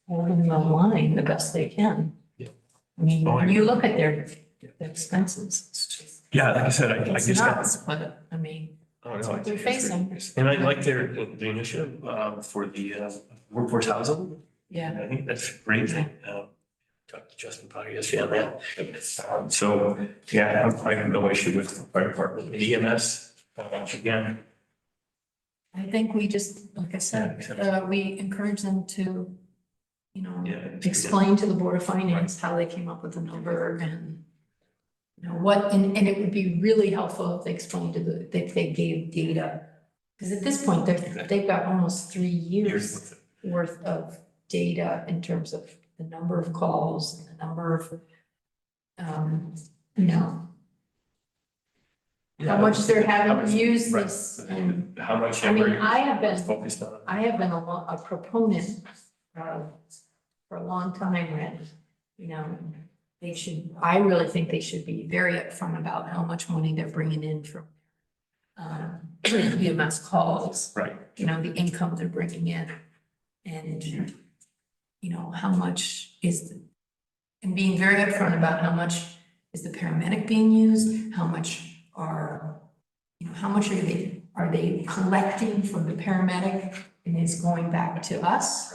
holding the line the best they can. Yeah. I mean, when you look at their expenses, it's just, Yeah, like I said, I it's just got. nuts, but I mean, Oh, that's no, what they're it's great. facing. And I like the initiative for the workforce housing. Yeah. I think that's great. Talked to Justin Potty yesterday on that. So, yeah, I have no issue with the fire department, EMS, again. I think we just, like I said, we encourage them to, explain to the Board of Finance how they came up with the number and what, and it would be really helpful if they explained if they gave data. Because at this point, they've got almost 3 years worth of data in terms of the number of calls and the number of, how much they're having How much- used right. this, and How much? I mean, everybody I have been- is focused on. I have been a proponent for a long time that, you know, I really think they should be very upfront about how much money they're bringing in from EMS calls, Right. you know, the income they're bringing in. And, you know, how much and being very upfront about how much is the paramedic being used, how much how much are they collecting from the paramedic and is going back to us?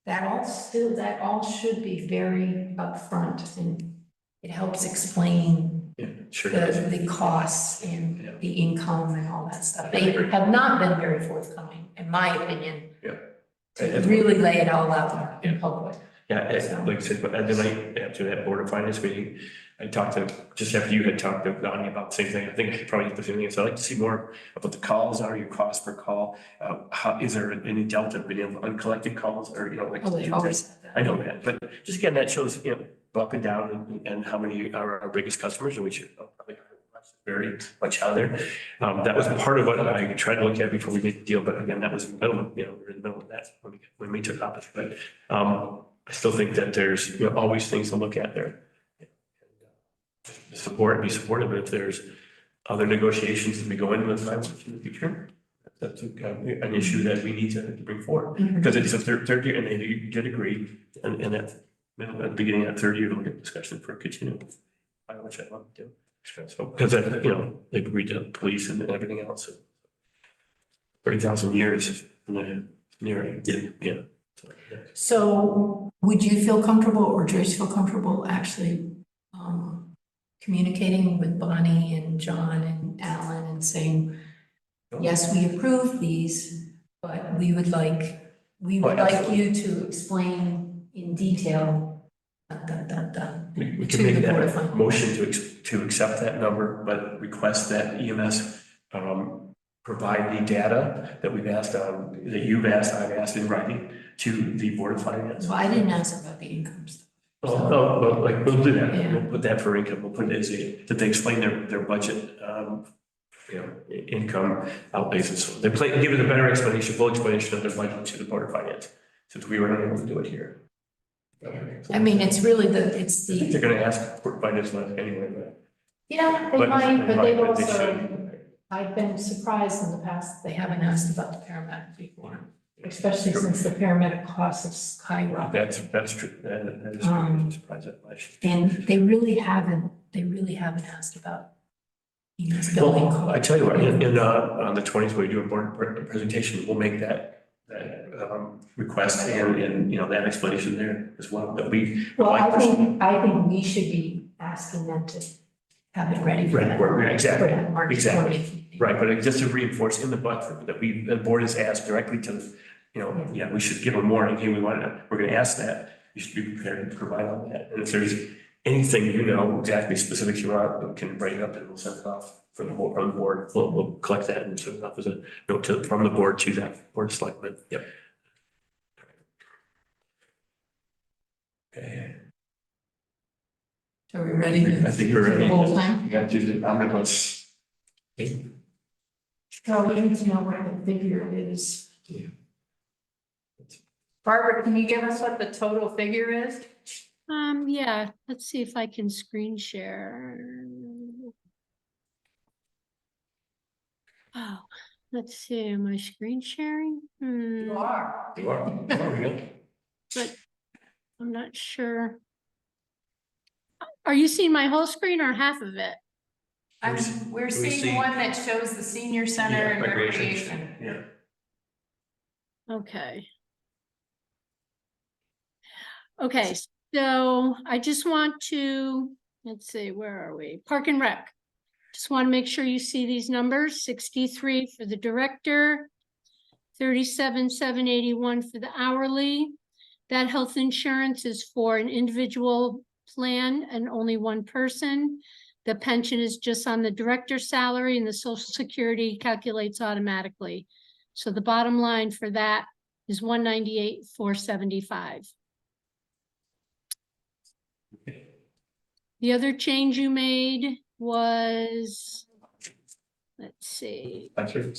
That all should be very upfront, and it helps explain Yeah, sure does. the costs and Yeah. the income and all that stuff. They have not been very forthcoming, in my opinion. Yeah. To really lay it all out in public. Yeah, So- like I said, but at the night after that Board of Finance meeting, I talked to, just after you had talked to Donnie about the same thing, I think I probably did the same thing, so I'd like to see more about the calls, are your cost per call? How, is there any delta between uncollected calls or, you know, like. Oh, they always have that. I know that, but just again, that shows, you know, up and down and how many are our biggest customers, and we should probably very much out there. That was part of what I tried to look at before we made the deal, but again, that was in the middle, you know, we're in the middle of that when we took office, but I still think that there's, you know, always things to look at there. Be supportive if there's other negotiations to be going with in the future. That's an issue that we need to bring forward, because it's a third year, and they did agree, and at the beginning of that third year, we'll get discussion for continuing, which I love to do. So, because, you know, they've agreed to police and everything else. So 30,000 years, near, yeah. So would you feel comfortable, or Joyce feel comfortable actually communicating with Bonnie and John and Alan and saying, yes, we approve these, but we would like you to explain in detail, We to can make the Board of that Finance. motion to accept that number, but request that EMS provide the data that we've asked, that you've asked, I've asked in writing to the Board of Finance. Well, I didn't ask about the income stuff. Well, like, we'll do that. Yeah. We'll put that for income. We'll put it as that they explain their budget, you know, income outlays and so on. They give it a better explanation, full explanation of their budget to the Board of Finance, since we were not able to do it here. I mean, it's really I think they're gonna ask for finance anyway, but. yeah, they But- might, but they've but they also, should. I've been surprised in the past, they haven't asked about the paramedic before, especially since the paramedic costs have skyrocketed. That's true. That is true. I'm surprised at that. And they really haven't asked about EMS building Well, I costs. tell you what, on the 20th, when we do a board presentation, we'll make that request and, you know, that explanation there as well, that we. Well, like I this. think we should be asking them to have it ready for that. Right, exactly, For that March exactly. 20th meeting. Right, but just to reinforce in the budget that the board has asked directly to, you know, yeah, we should give them warning, hey, we're gonna ask that, you should be prepared to provide on that. And if there's anything, you know, exactly specifics you want, we can bring it up and we'll send it off from the board. We'll collect that and send it off as a note from the board to that Board of Selectmen. Yep. Okay. So we're ready to? I think we're ready. Full time? You got to do the omnibus. So we need to know what the figure is. Yeah. Barbara, can you give us what the total figure is? Yeah, let's see if I can screen share. Oh, let's see, am I screen sharing? You are. You are. There we go. But I'm not sure. Are you seeing my whole screen or half of it? We're Can we seeing see- one that shows the senior center Yeah, and recreation. Yeah. Okay. Okay, so I just want to, let's see, where are we? Park and Rec. Just want to make sure you see these numbers, 63 for the director, 37,781 for the hourly. That health insurance is for an individual plan and only one person. The pension is just on the director's salary and the Social Security calculates automatically. So the bottom line for that is 198,475. The other change you made was let's see, That's right.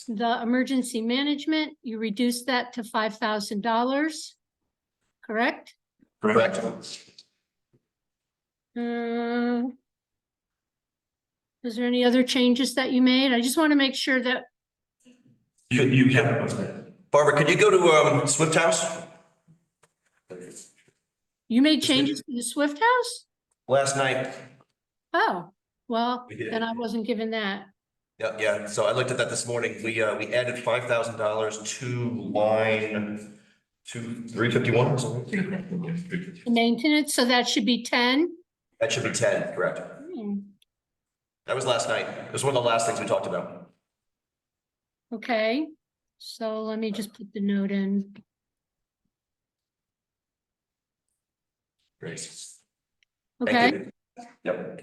the emergency management, you reduced that to $5,000, correct? Correct. Is there any other changes that you made? I just want to make sure that, You have. Barbara, could you go to Swift House? you made changes to the Swift House? Last night. Oh, well, We did. then I wasn't given that. Yeah. So I looked at that this morning. We added $5,000 to line 351 or something. Maintenance, so that should be 10? That should be 10, correct? That was last night. It was one of the last things we talked about. Okay, so let me just put the note in. Great. Thank Okay, you. Yep.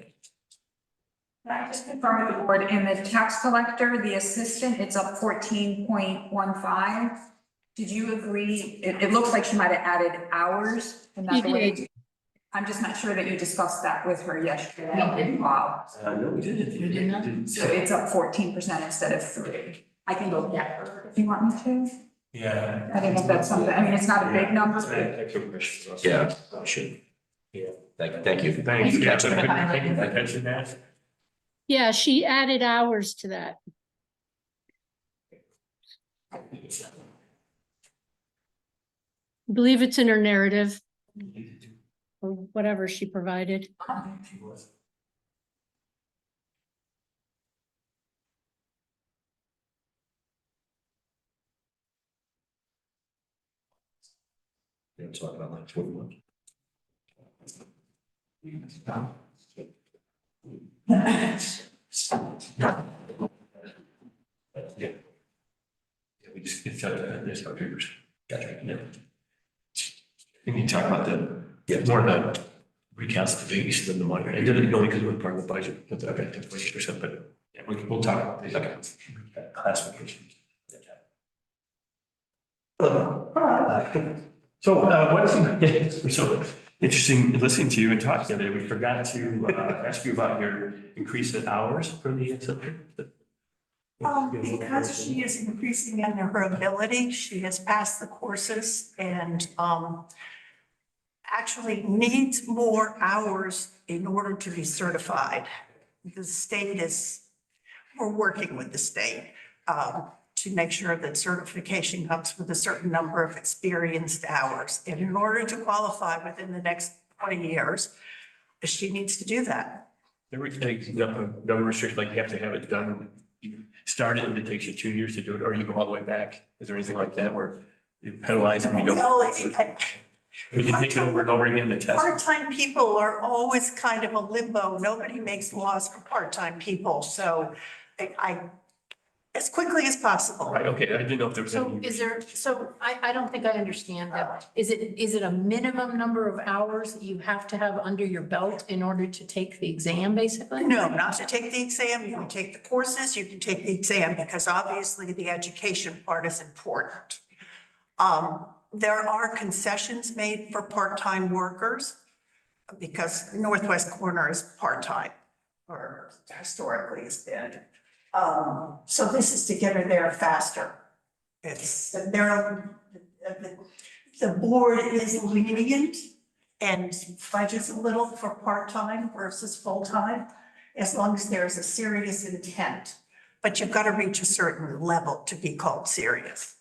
Can I just confirm with the board, in the tax collector, the assistant, it's up 14.15. Did you agree? It looks like she might have added hours in She that way. did. I'm just not sure that you discussed that with her yesterday. Wow. No, we didn't. You did not? So it's up 14% instead of 3. I can go get her if you want me to. Yeah. I don't know if that's something, I mean, it's not a big number, but Yeah. I should. Yeah. Thank you. Thanks. Thank you. Yeah, so I mentioned that. Yeah, she added hours to that. I believe it's in her narrative, or whatever she provided. Yeah, talk about like 21. Yeah. We just get this our papers. Gotcha. Yeah. We need to talk about more the recalculation of the money. I did it only because it was part of the budget, but I got 20%, but yeah, we'll talk about these classifications. So what's so interesting listening to you and talking today, we forgot to ask you about your increase in hours for the Because she is increasing in her ability, she has passed the courses and actually needs more hours in order to be certified. The state we're working with the state to make sure that certification comes with a certain number of experienced hours. And in order to qualify within the next 20 years, she needs to do that. There were no restriction, like you have to have it done, you start it and it takes you 2 years to do it, or you go all the way back. Is there anything like that where you penalize and you don't? Well, We can take it over and over again, the test. part-time people are always kind of a limbo. Nobody makes laws for part-time people, so I as quickly as possible. Right, okay, I didn't know if there was So any. is there, so I don't think I understand that. Is it a minimum number of hours that you have to have under your belt in order to take the exam, basically? No, not to take the exam. You can take the courses, you can take the exam, because obviously the education part is important. There are concessions made for part-time workers because Northwest Corner is part-time, or historically has been. So this is to get her there faster. The board is lenient and budgets a little for part-time versus full-time, as long as there's a serious intent. But you've got to reach a certain level to be called serious,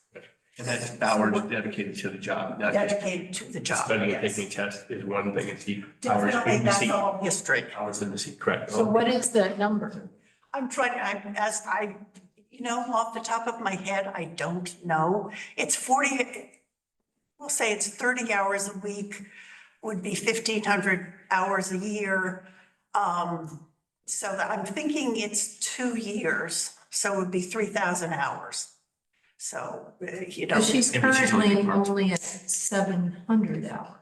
And that's hours dedicated to the job, not just dedicated to the job, studying and yes. taking tests is one thing, it's the hours Definitely, in the that's seat. all history. Hours in the seat, correct. So what is the number? Off the top of my head, I don't know. It's 40, we'll say it's 30 hours a week, would be 1,500 hours a year. So that I'm thinking it's 2 years, so it would be 3,000 hours. So, So she's Yeah, but she's currently only part- only at 700 hours.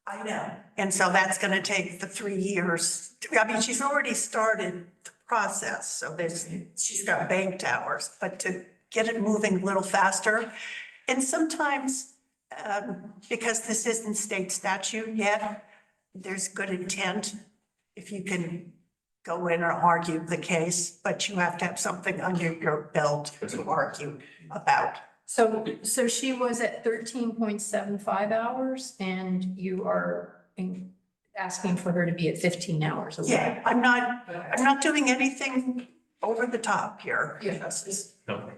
I know. And so that's going to take the 3 years. I mean, she's already started the process, so she's got banked hours, but to get it moving a little faster. And sometimes, because this isn't state statute yet, there's good intent. If you can go in and argue the case, but you have to have something under your belt to argue about. So she was at 13.75 hours and you are asking for her to be at 15 hours a week. Yeah, I'm not doing anything over the top here. Yeah. No.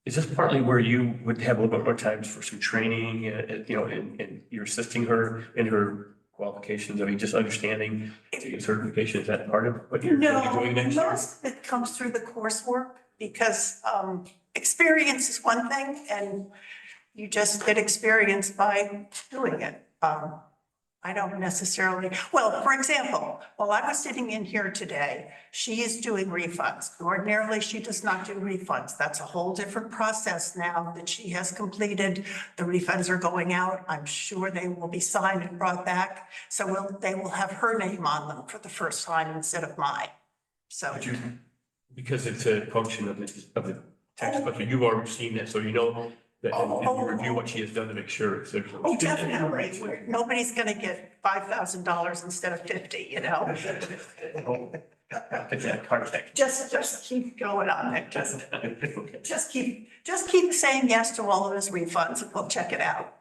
Is this partly where you would have a little bit more times for some training, and you're assisting her in her qualifications? I mean, just understanding certification, is that part of what you're doing next year? Most of it comes through the coursework because experience is one thing and you just get experience by doing it. I don't necessarily, well, for example, while I was sitting in here today, she is doing refunds. Ordinarily, she does not do refunds. That's a whole different process now that she has completed. The refunds are going out. I'm sure they will be signed and brought back. So they will have her name on them for the first time instead of mine. So. Because it's a function of the tax budget, you've already seen that, so you know that you review what she has done to make sure it's. Oh, definitely. Nobody's gonna get $5,000 instead of 50, you know? Just keep going on there. Just keep saying yes to all of his refunds and we'll check it out.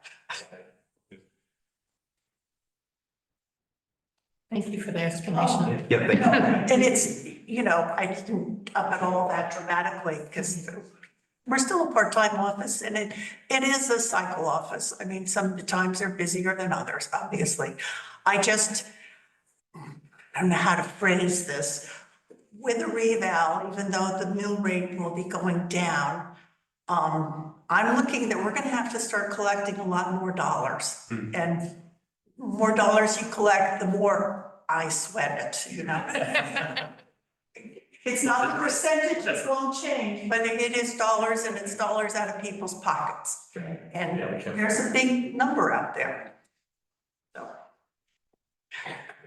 Thank you for the explanation. Yeah, thank you. And it's, I didn't up it all that dramatically because we're still a part-time office and it is a cycle office. I mean, sometimes they're busier than others, obviously. I don't know how to phrase this. With a reval, even though the mill rate will be going down, I'm looking that we're gonna have to start collecting a lot more dollars. And more dollars you collect, the more I sweat it, It's not the percentage that won't change, but it is dollars and it's dollars out of people's pockets. And there's a big number out there. So,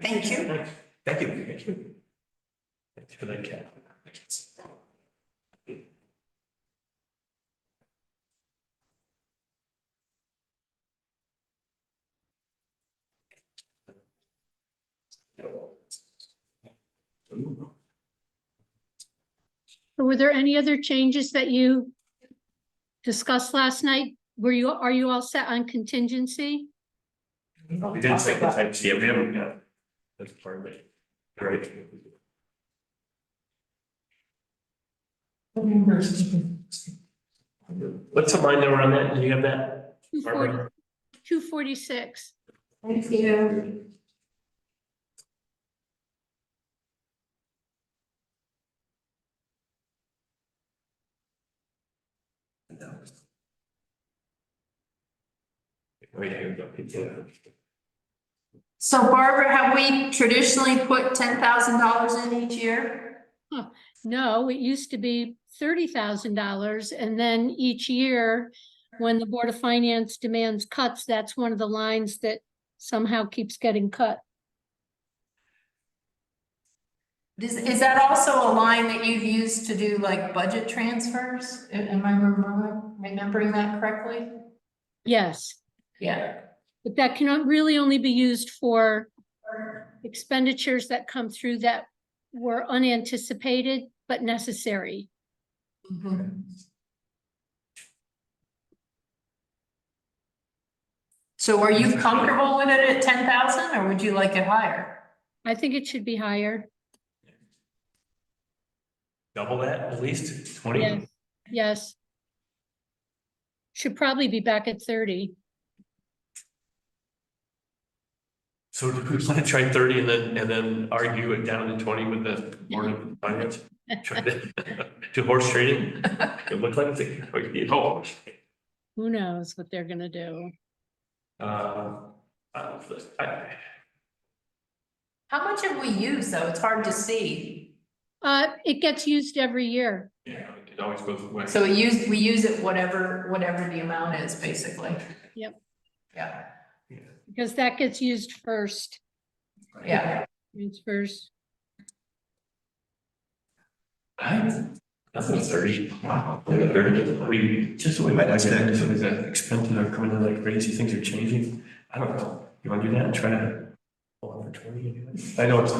thank you. Thank you. Thank you. Thanks for that, Kat. Were there any other changes that you discussed last night? Are you all set on contingency? We didn't say the types, yeah, we haven't, that's part of it. Right. What's the line number on that? Do you have that? 246. Thank you. Right here, yeah. So Barbara, have we traditionally put $10,000 in each year? No, it used to be $30,000. And then each year, when the Board of Finance demands cuts, that's one of the lines that somehow keeps getting cut. Is that also a line that you've used to do like budget transfers? Am I remembering that correctly? Yes, Yeah. but that cannot really only be used for expenditures that come through that were unanticipated but necessary. Mm-hmm. So are you comfortable with it at 10,000 or would you like it higher? I think it should be higher. Double that at least, 20? Yes, yes. Should probably be back at 30. So do we want to try 30 and then argue it down to 20 with the Board of Finance? Try to do horse trading? It looks like it's horse. Who knows what they're gonna do? How much have we used though? It's hard to see. It gets used every year. Yeah, it always goes away. So we use it whatever the amount is, basically. Yep. Yeah, Because that gets used first. yeah. Transfers. That's a 30. Wow. 30. We just we might have to some of the expenses are coming in like crazy, things are changing. I don't know. You want to do that and try to. I know it's,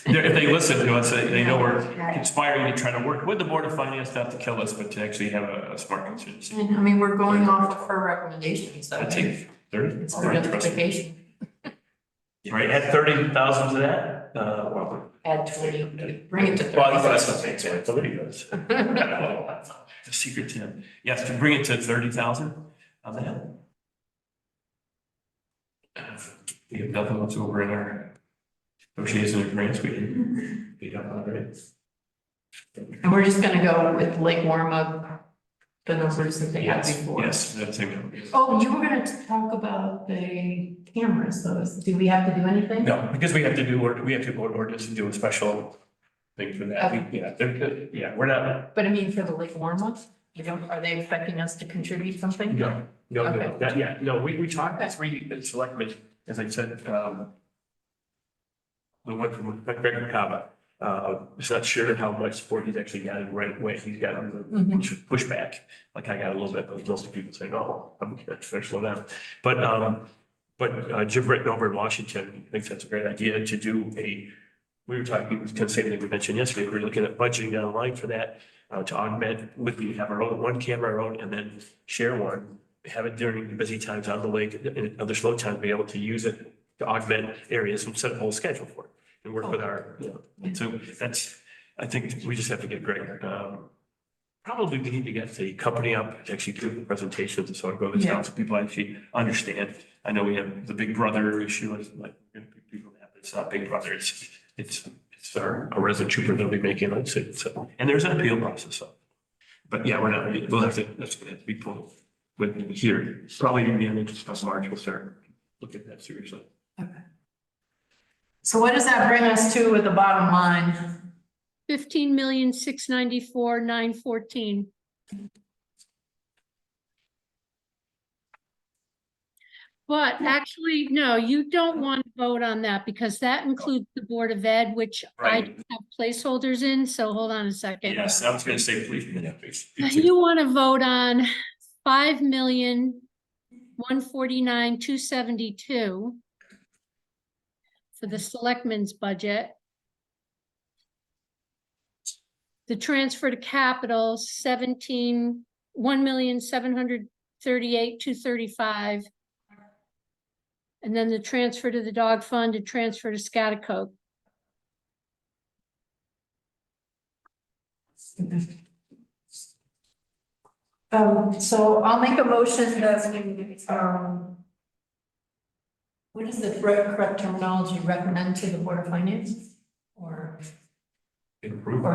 if they listen to us, they know we're conspiring to try to work with the Board of Finance, not to kill us, but to actually have a smart contingency. And I mean, we're going off of her recommendations, so I take 30. it's a justification. Right, add 30,000 to that, well. Add 20, bring it to 30. Well, that's what I'm saying, somebody does. The secret tip, yes, to bring it to 30,000 on that. We have nothing whatsoever in our negotiations and grants, we can beat up on it. And we're just gonna go with Lake Warma, the numbers that they had before. Yes, that's it. Oh, you were gonna talk about the cameras, though. Do we have to do anything? No, because we have to do, we have to go to ordinance and do a special thing for that. Okay. Yeah, yeah, we're not, But I mean, for the Lake Warma, are they expecting us to contribute something? no, Okay. not yet. No, we talked to three selectmen, as I said, the one from Greg Kava. Is not sure how much support he's actually got in the right way. He's got pushback, like I got a little bit, but most of people saying, oh, I'm gonna slow down. But Jim Britton over in Washington thinks that's a great idea to do we were talking, it was kind of the same thing we mentioned yesterday. We were looking at budgeting down the line for that, to augment we have our own, one camera, our own, and then share one, have it during the busy times on the lake and other slow times, be able to use it to augment areas and set a whole schedule for it and work with our, so that's, I think we just have to get Greg, probably we need to get the company up to actually do the presentations and so on, go to town so people actually understand. I know we have the big brother issue, it's like, people have, it's not big brother, it's a resident trooper they'll be making, let's say, so, and there's an appeal process, so. But yeah, we're not, we'll have to, that's gonna have to be pulled with here, probably in the end of March, we'll start looking at that seriously. Okay. So what does that bring us to with the bottom line? 15,694,914. But actually, no, you don't want to vote on that because that includes the Board of Ed, which I Right. have placeholders in, so hold on a second. Yes, I was gonna say, please, You want to vote on 5,149,272 for the selectmen's budget. The transfer to capital, 1,738,235. And then the transfer to the dog fund and transfer to Scotticoke. So I'll make a motion that we, what is the correct terminology, recommend to the Board of Finance? Or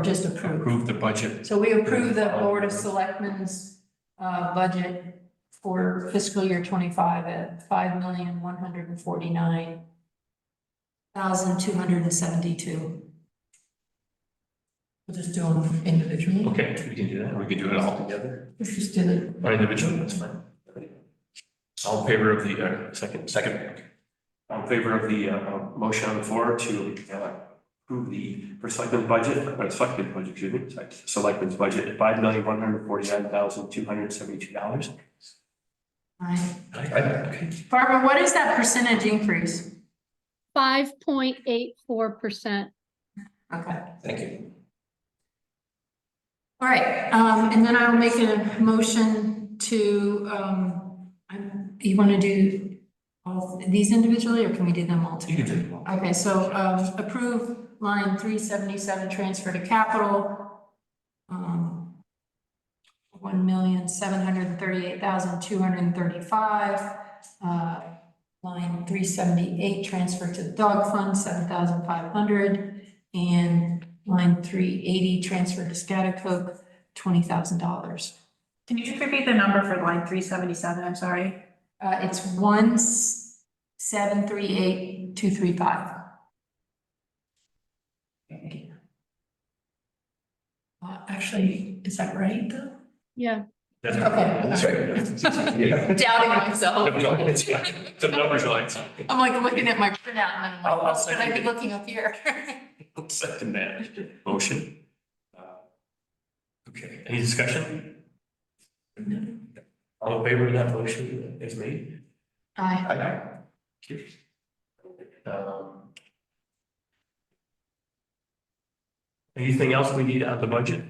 just approve? Approve the budget. So we approve the Board of Selectmen's budget for fiscal year 25 at 5,149,272. We'll just do them individually. Okay, we can do that, we can do it all together, Let's just do the, or individually, that's fine. All in favor of the, second, all in favor of the, motion on the floor to, approve the, for selectmen's budget, excuse me, selectmen's budget at $5,149,272. Okay. Barbara, what is that percentage increase? 5.84%. Okay. Thank you. All right, and then I'll make a motion to, you want to do all these individually, or can we do them all together? You can do them all. Okay, so, approve line 377, transfer to capital. 1,738,235. Line 378, transfer to the dog fund, 7,500. And line 380, transfer to Scotticoke, $20,000. Can you just repeat the number for line 377? I'm sorry. It's 1,738,235. Actually, is that right though? Yeah. That's Okay. That's right. Yeah. Doubting myself. No, it's, the numbers are like. I'm like looking at my printout and then I'm like, I'll oh, should I be second it. looking up here? I'll second that motion. Okay, any discussion? All in favor of that motion as made? Aye. Aye. Anything else we need on the budget?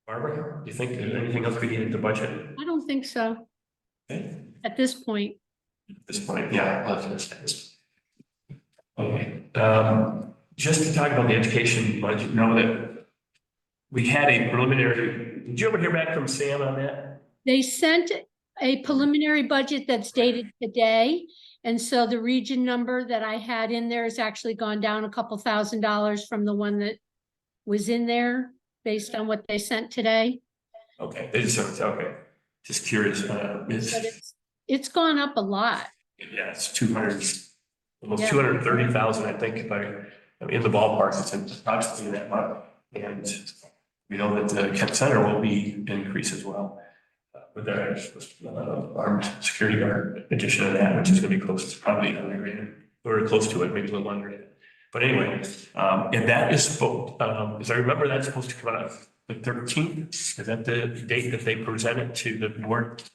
Barbara, do you think there's anything else we need in the budget? I don't think so Okay, at this point. at this point, yeah, let's. Okay, just to talk about the education budget, know that we had a preliminary, did you ever hear back from Sam on that? They sent a preliminary budget that's dated today. And so the region number that I had in there has actually gone down a couple $1,000s from the one that was in there based on what they sent today. Okay, okay, just curious, But it's gone up a lot. yeah, it's 200, almost Yeah. 230,000, I think, if I'm in the ballpark, it's approximately that much. And we know that the Kent Center will be increased as well. With our armed security guard addition of that, which is gonna be close to probably under grand, or close to it, maybe a little under it. But anyway, and that is supposed, as I remember, that's supposed to come out the 13th. Is that the date that they present it to the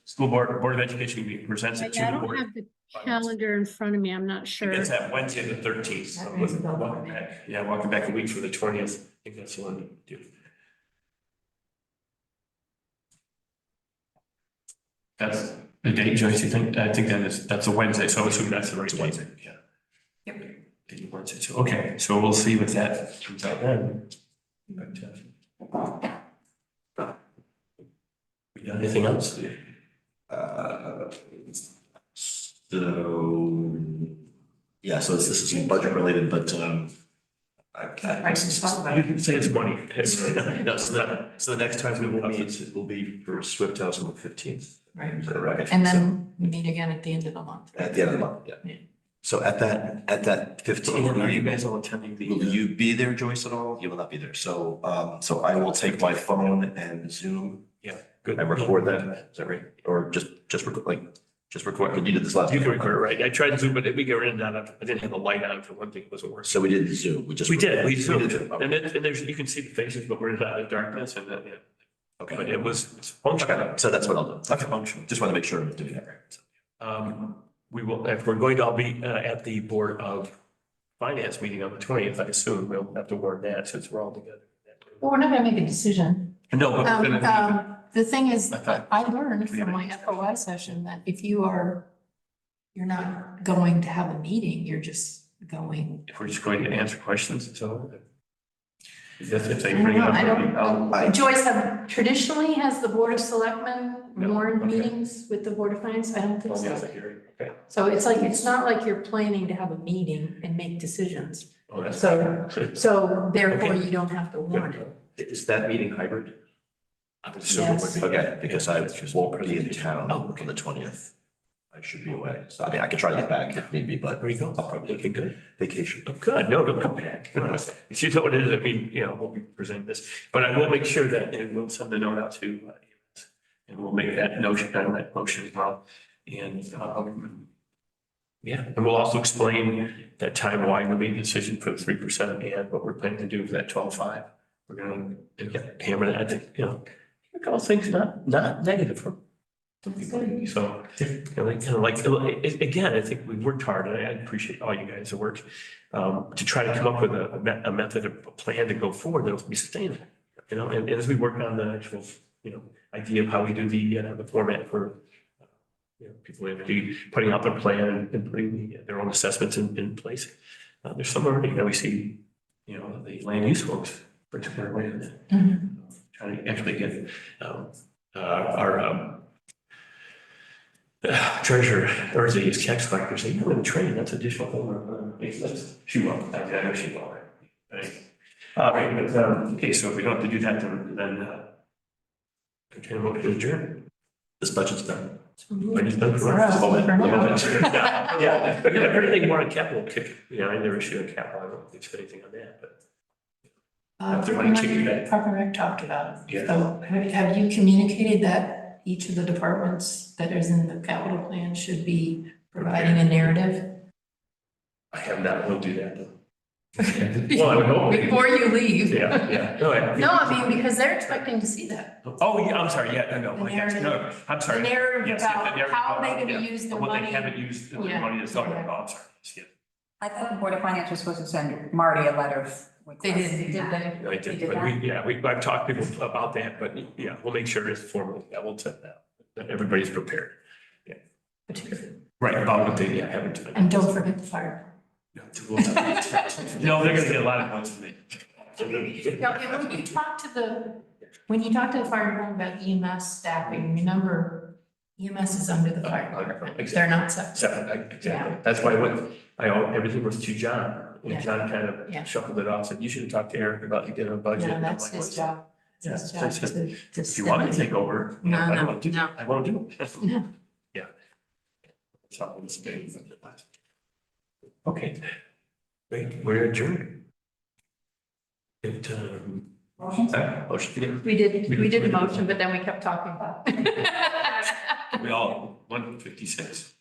school board of education presents it to I the don't board? have the calendar in front of me. I'm not sure. It's that Wednesday, the 13th. So welcome back. Yeah, welcome back a week for the 20th. I think that's the one to do. That's the date, Joyce, you think? I think that's a Wednesday, so I assume that's the right Wednesday, yeah. Yep. Wednesday, so, okay, so we'll see what that turns out then. But, we got anything else? So, yeah, so this is budget related, but, You can say it's money. no, so the next time we will meet will be for Swift House on the 15th. Right. Correct. And then we meet again at the end of the month. At the end of the month, yeah. Yeah. So at that 15th Are you meeting, guys all attending will the? you be there, Joyce, at all? You will not be there. So, so I will take my phone and Zoom Yeah, good. and record that. Is that right? Or just record, just record. You did this last. You can time. record it, right? I tried to zoom, but we get rid of that. I didn't have the light on for one thing, it wasn't working. So we did Zoom. We We zoomed did. it. And there's, you can see the faces, but we're not in darkness and that, yeah. But Okay. it's functional. Okay, so that's what I'll do. It's functional. Just want to make sure I'm doing that right. We will, if we're going to all be at the Board of Finance meeting on the 20th, I assume we'll have to warn that since we're all together. Well, we're not gonna make a decision. No, but we're gonna, The thing is, I thought- I learned from my FOI session that if you're not going to have a meeting, you're just going. if we're just going to answer questions, so. If they I don't bring it know, up. I don't, Joyce, traditionally, has the Board of Selectmen No, warned okay. meetings with the Board of Finance? I don't think so. Okay. So it's like, it's not like you're planning to have a meeting and make decisions. Oh, that's. So therefore, Okay. you don't have to warn it. Is that meeting hybrid? I would assume it would be. Okay, because I won't be in town Oh, okay. on the 20th. I should be away. So I mean, I could try to get back if need be, but There you go. I'll probably Looking good. vacation. Oh, good. No, don't come back. If you know what it is, I mean, we'll be presenting this, but I will make sure that, and we'll send the note out to, and we'll make that notion, that motion as well. And, yeah, and we'll also explain that time why we made the decision for the 3% and what we're planning to do for that 12.5. We're gonna hammer that, I think, a couple things not negative from. So, again, I think we worked hard, and I appreciate all you guys' work, to try to come up with a method, a plan to go forward that'll be sustainable, and as we work on the actual, idea of how we do the format for, people to be putting out their plan and putting their own assessments in place. There's some already, we see, the land use folks, particularly, trying to actually get, our, treasurer, or the tax collector, say, you're going to train, that's additional. She will, I know she will. Right. All right, but, okay, so if we don't have to do that, then, continue to vote to adjourn. This budget's done. Budget's done for us, us. for now. Yeah, but if anything more on capital, I never issue a capital, I don't think there's anything on that, but. If they're going to kick you back. Park and Rec talked about it. Yeah. So have you communicated that each of the departments that is in the capital plan should be providing a narrative? I have not, we'll do that though. Well, I would hope. Before you leave. Yeah. No, I mean, because they're expecting to see that. Oh, yeah, I'm sorry, yeah, no, The I got you. narrative. No, I'm sorry. The narrative Yes, about the narrative how they about, gonna yeah, use their what they money. haven't used, the Yeah. money that's going, oh, I'm sorry, yeah. I thought the Board of Finance was supposed to send Marty a letter They did, did they? I They did, did but that? I've talked to people about that, but yeah, we'll make sure it's formal. Yeah, we'll set that, that everybody's prepared. Right, about what they, haven't done. And don't forget the fire. No, they're gonna get a lot of notes from me. Now, and when you talk to the fire department about EMS staffing, remember EMS is under the fire department. They're not separate. Exactly, Yeah. that's why everything was to John, Yeah. and John kind Yeah. of shuffled it off, said, you should have talked to Eric about getting a budget. No, And I'm that's like, his "What's job. Yeah, It's his so job it's just- to If you want me to take over, No, I no, want to do no. it, I want to do it. No. Yeah. That's all it's been. Okay, great, we're adjourned. It, motion, We did the motion, but then we kept talking about it. we all, 1:56.